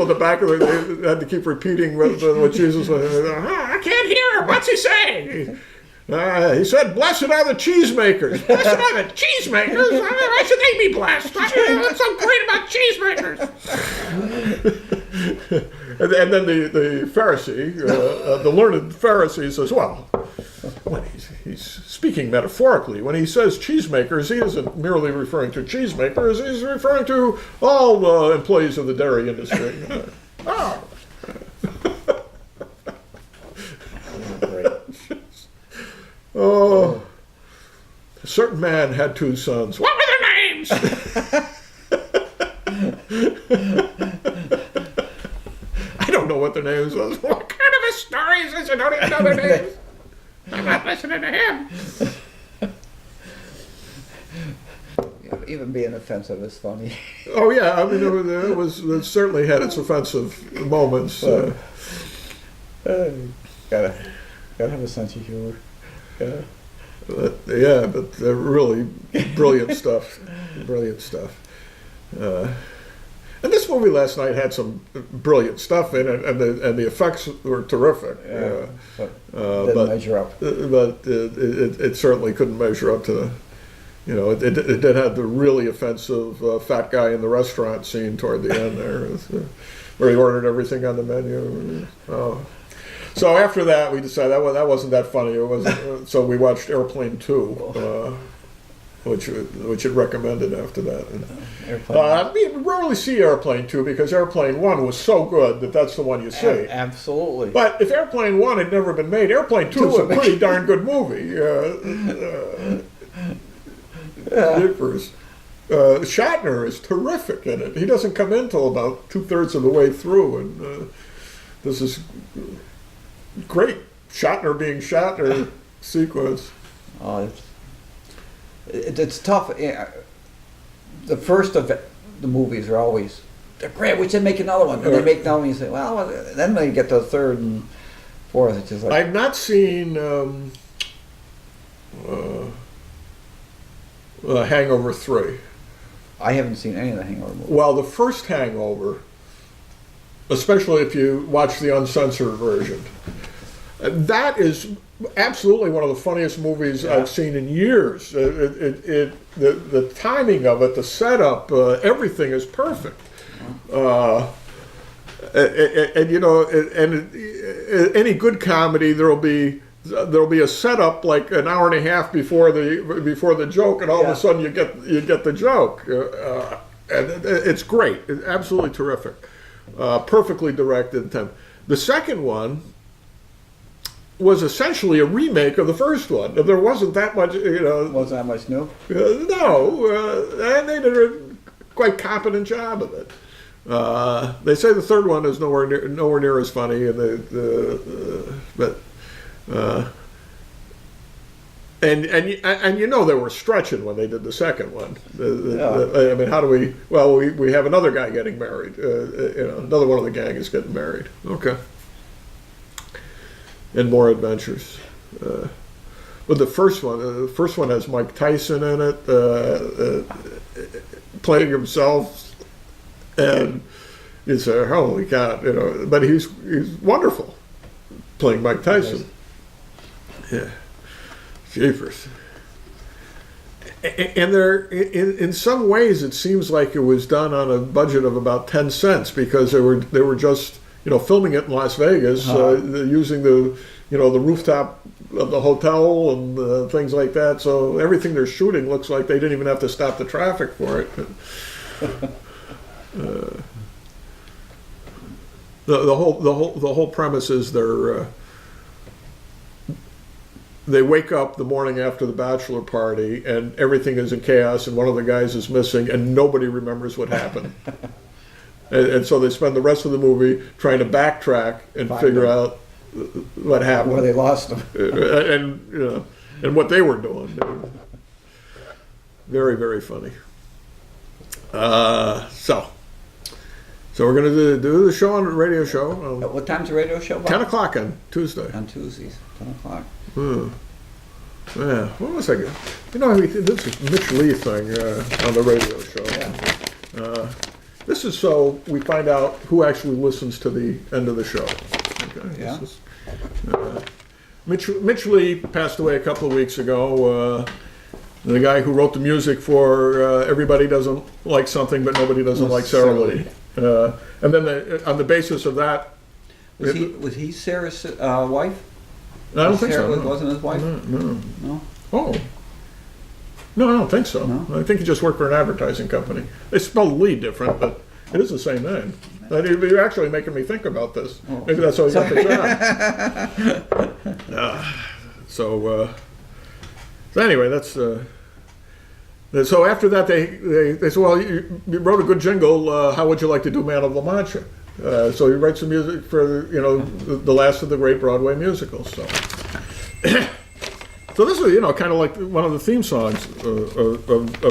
in the back of it, they had to keep repeating what Jesus was. I can't hear him. What's he saying? He said, "Blessed are the cheesemakers." Blessed are the cheesemakers. Why should they be blessed? What's so great about cheesemakers? And then the Pharisee, the learned Pharisee, says, "Well, when he's speaking metaphorically. When he says cheesemakers, he isn't merely referring to cheesemakers. He's referring to all employees of the dairy industry." Oh. Oh, a certain man had two sons. What were their names? I don't know what their names was. What kind of a story is this? I don't even know their names. I'm not listening to him. Even being offensive is funny. Oh yeah, I mean it certainly had its offensive moments. Gotta have a sense of humor. Yeah, but they're really brilliant stuff. Brilliant stuff. And this movie last night had some brilliant stuff in it, and the effects were terrific. But didn't measure up. But it certainly couldn't measure up to the. It did have the really offensive fat guy in the restaurant scene toward the end there, where he ordered everything on the menu. Oh. So after that, we decided that wasn't that funny. It wasn't. So we watched Airplane 2, which it recommended after that. We rarely see Airplane 2 because Airplane 1 was so good that's the one you see. Absolutely. But if Airplane 1 had never been made, Airplane 2 is a pretty darn good movie. Shatner is terrific in it. He doesn't come in till about 2/3 of the way through, and this is great Shatner being Shatner sequence. It's tough. The first of the movies are always, they're great, we should make another one. And they make another one, you say, well, then when you get to the third and fourth, it's just like... I've not seen Hangover 3. I haven't seen any of the Hangover movies. Well, the first Hangover, especially if you watch the uncensored version, that is absolutely one of the funniest movies I've seen in years. The timing of it, the setup, everything is perfect. And you know, any good comedy, there'll be a setup like an hour and a half before the joke, and all of a sudden you get the joke, and it's great. It's absolutely terrific, perfectly directed. The second one was essentially a remake of the first one. There wasn't that much, you know. Wasn't that much new? No, and they did a quite competent job of it. They say the third one is nowhere near as funny, and and you know they were stretching when they did the second one. I mean, how do we? Well, we have another guy getting married. You know, another one of the gang is getting married. Okay. And more adventures. But the first one has Mike Tyson in it, playing himself, and you say, "Holy God!" You know, but he's wonderful playing Mike Tyson. Yeah, jeepers. And there, in some ways, it seems like it was done on a budget of about 10 cents because they were just, you know, filming it in Las Vegas, using the rooftop of the hotel and things like that. So everything they're shooting looks like they didn't even have to stop the traffic for it. The whole premise is they wake up the morning after the bachelor party and everything is in chaos and one of the guys is missing and nobody remembers what happened. And so they spend the rest of the movie trying to backtrack and figure out what happened. Where they lost them. And what they were doing. Very, very funny. So we're going to do the show on the radio show. What time's the radio show? 10 o'clock on Tuesday. On Tuesdays, 10 o'clock. Yeah, what was I going to... You know, this is Mitch Lee thing on the radio show. Yeah. This is so we find out who actually listens to the end of the show. Okay. Yeah. Mitch Lee passed away a couple of weeks ago. The guy who wrote the music for Everybody Doesn't Like Something, but Nobody Doesn't Like Sarah Lee. And then on the basis of that... Was he Sarah's wife? I don't think so. No. Wasn't his wife? No. Oh. No, I don't think so. No? I think he just worked for an advertising company. They spelled Lee different, but it is the same name. You're actually making me think about this. Oh. Maybe that's how he got the job. So anyway, that's... so after that, they said, well, you wrote a good jingle. How would you like to do Man of La Mancha? So he writes some music for, you know, the last of the great Broadway musicals. So, so this is, you know, kind of like one of the theme songs of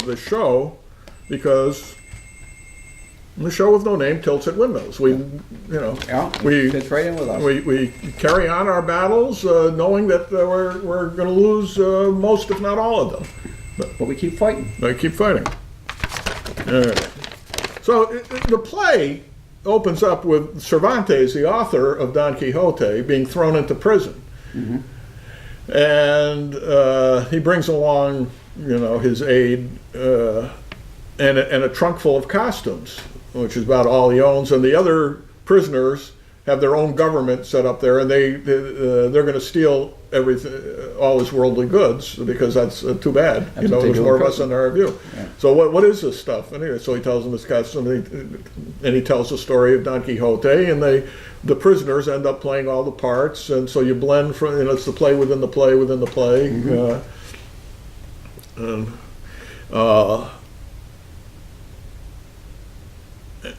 the show, because the show with no name tilts at windmills. We, you know, we fits right in with us. We carry on our battles, knowing that we're going to lose most, if not all, of them. But we keep fighting. I keep fighting. All right. So the play opens up with Cervantes, the author of Don Quixote, being thrown into prison. Mm-hmm. And he brings along, you know, his aide and a trunk full of costumes, which is about all he owns. And the other prisoners have their own government set up there, and they're going to steal everything, all his worldly goods, because that's too bad. That's, you know, there's more of us in our view. Yeah. So what is this stuff? Anyway, so he tells them this costume, and he tells the story of Don Quixote, and the prisoners end up playing all the parts, and so you blend from, you know, it's the play within the play within the play. Mm-hmm.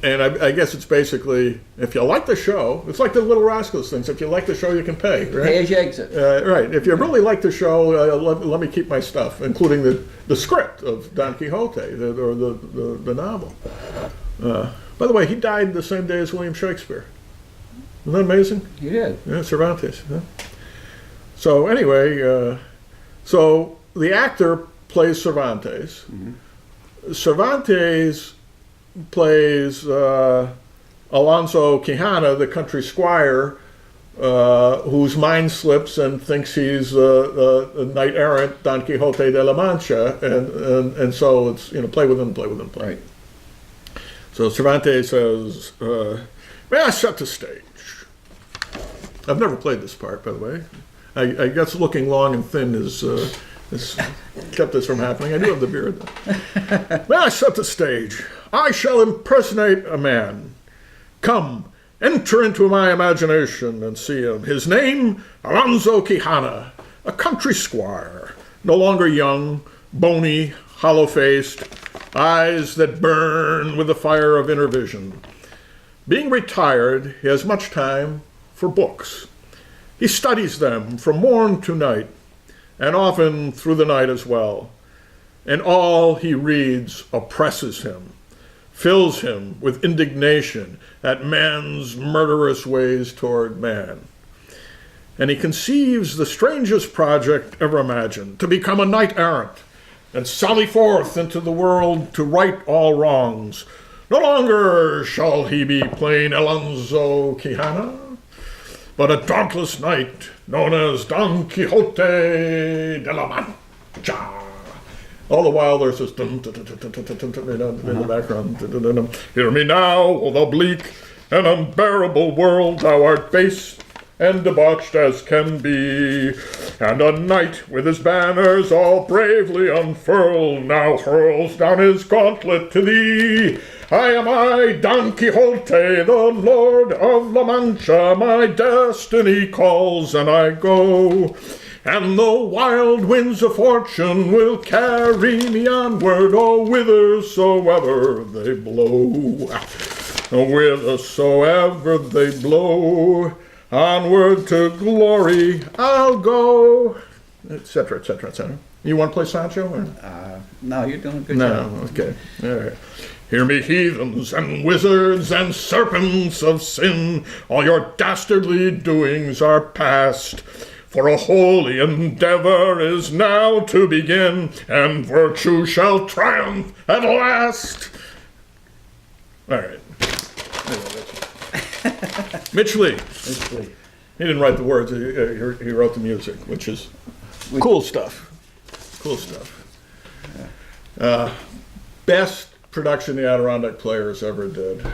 And I guess it's basically, if you like the show, it's like the Little Rascals things. If you like the show, you can pay, right? Pay as you exit. Right. If you really like the show, let me keep my stuff, including the script of Don Quixote, or the novel. By the way, he died the same day as William Shakespeare. Isn't that amazing? He did. Yeah, Cervantes. Yeah. So anyway, so the actor plays Cervantes. Mm-hmm. Cervantes plays Alonso Quijana, the country squire, whose mind slips and thinks he's a knight errant Don Quixote de la Mancha, and so it's play within, play within, play. Right. So Cervantes says, "May I set the stage?" I've never played this part, by the way. I guess looking long and thin is kept this from happening. I do have the beard, though. "May I set the stage? I shall impersonate a man. Come, enter into my imagination and see him. His name, Alonso Quijana, a country squire, no longer young, bony, hollow-faced, eyes that burn with the fire of inner vision. Being retired, he has much time for books. He studies them from morn to night, and often through the night as well. And all he reads oppresses him, fills him with indignation at man's murderous ways toward man. And he conceives the strangest project ever imagined, to become a knight errant and sally forth into the world to right all wrongs. No longer shall he be plain Alonso Quijana, but a dauntless knight known as Don Quixote de la Mancha." All the while there's this in the background. "Hear me now, O thou bleak and unbearable world, thou art base and debauched as can be, and a knight with his banners all bravely unfurled now hurls down his gauntlet to thee. I am I, Don Quixote, the Lord of La Mancha. My destiny calls and I go, and the wild winds of fortune will carry me onward, oh, whithersoever they blow. Whithersoever they blow, onward to glory I'll go," etc., etc., etc. You want to play Sancho? Or? No, you're doing a good job. No, okay. All right. "Hear me, heathens and wizards and serpents of sin, all your dastardly doings are past. For a holy endeavor is now to begin, and virtue shall triumph at last." All right. Mitch Lee. He didn't write the words. He wrote the music, which is cool stuff. Cool stuff. Best production the Adirondack Players ever did,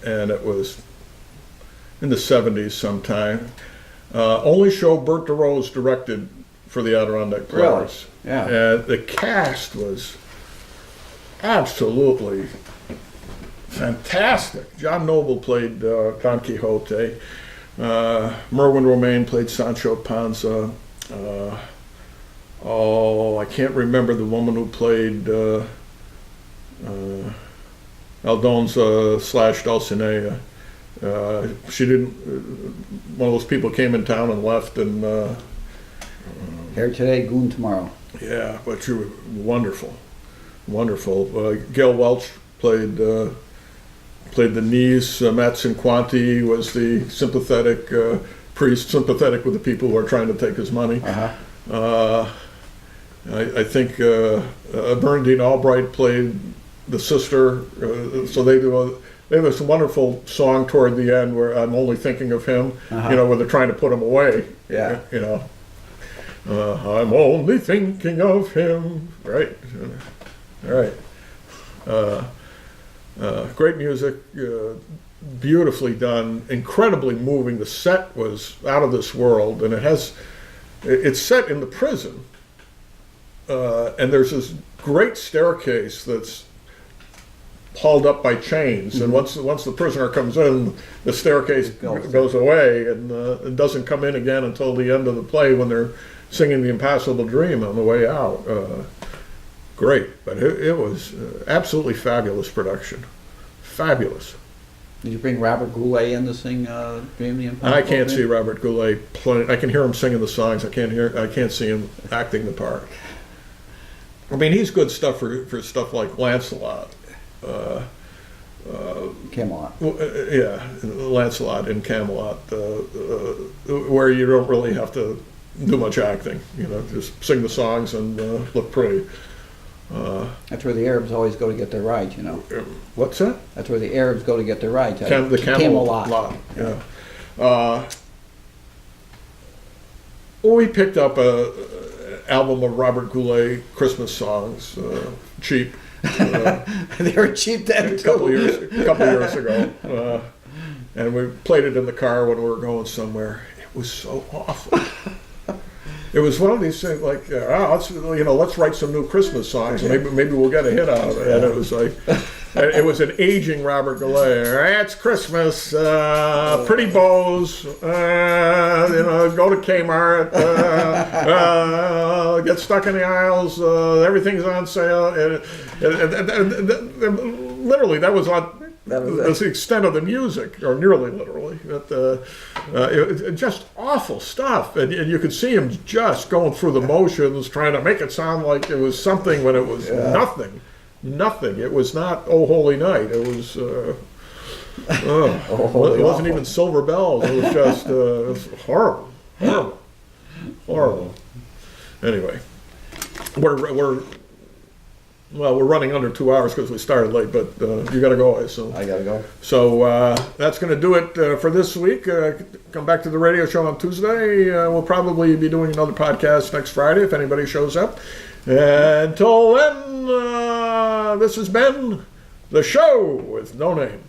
and it was in the 70s sometime. Only show Bert DeRose directed for the Adirondack Players. Really? Yeah. The cast was absolutely fantastic. John Noble played Don Quixote. Merwin Romaine played Sancho Panza. I can't remember the woman who played Aldonza / Dulcinea. She didn't. One of those people came in town and left, and Here today, goon tomorrow. yeah, but she was wonderful, wonderful. Gail Welch played the niece. Matt Cinquanti was the sympathetic priest, sympathetic with the people who are trying to take his money. I think Bernadine Albright played the sister. So they have this wonderful song toward the end where I'm only thinking of him, where they're trying to put him away. Yeah. I'm only thinking of him. Right. All right. Great music, beautifully done, incredibly moving. The set was out of this world, and it's set in the prison. And there's this great staircase that's hauled up by chains, and once the prisoner comes in, the staircase goes away, and it doesn't come in again until the end of the play when they're singing the Impossible Dream on the way out. Great, but it was absolutely fabulous production. Fabulous. Did you bring Robert Goulet in to sing Dream the Impossible? I can't see Robert Goulet playing. I can hear him singing the songs. I can't see him acting the part. I mean, he's good stuff for stuff like Lancelot. Camelot. Yeah, Lancelot in Camelot, where you don't really have to do much acting. Just sing the songs and look pretty. That's where the Arabs always go to get their ride, What's that? That's where the Arabs go to get their ride. The Camelot. Yeah. Well, we picked up a album of Robert Goulet Christmas songs, cheap. They were cheap then A couple years ago, and we played it in the car when we were going somewhere. It was so awful. It was one of these things like, let's write some new Christmas songs. Maybe we'll get a hit out of it. And it was like, it was an aging Robert Goulet. It's Christmas, pretty bows. Go to Kmart, get stuck in the aisles. Everything's on sale. Literally, that was the extent of the music, or nearly literally. It just awful stuff, and you could see him just going through the motions, trying to make it sound like it was something when it was nothing. Nothing. It was not "Oh Holy Night." It was. It wasn't even Silver Bells. It was just it was horrible. Anyway, we're running under 2 hours because we started late, but you got to go, I assume. I gotta go. So that's going to do it for this week. Come back to the radio show on Tuesday. We'll probably be doing another podcast next Friday if anybody shows up. Until then, this has been The Show with No Name.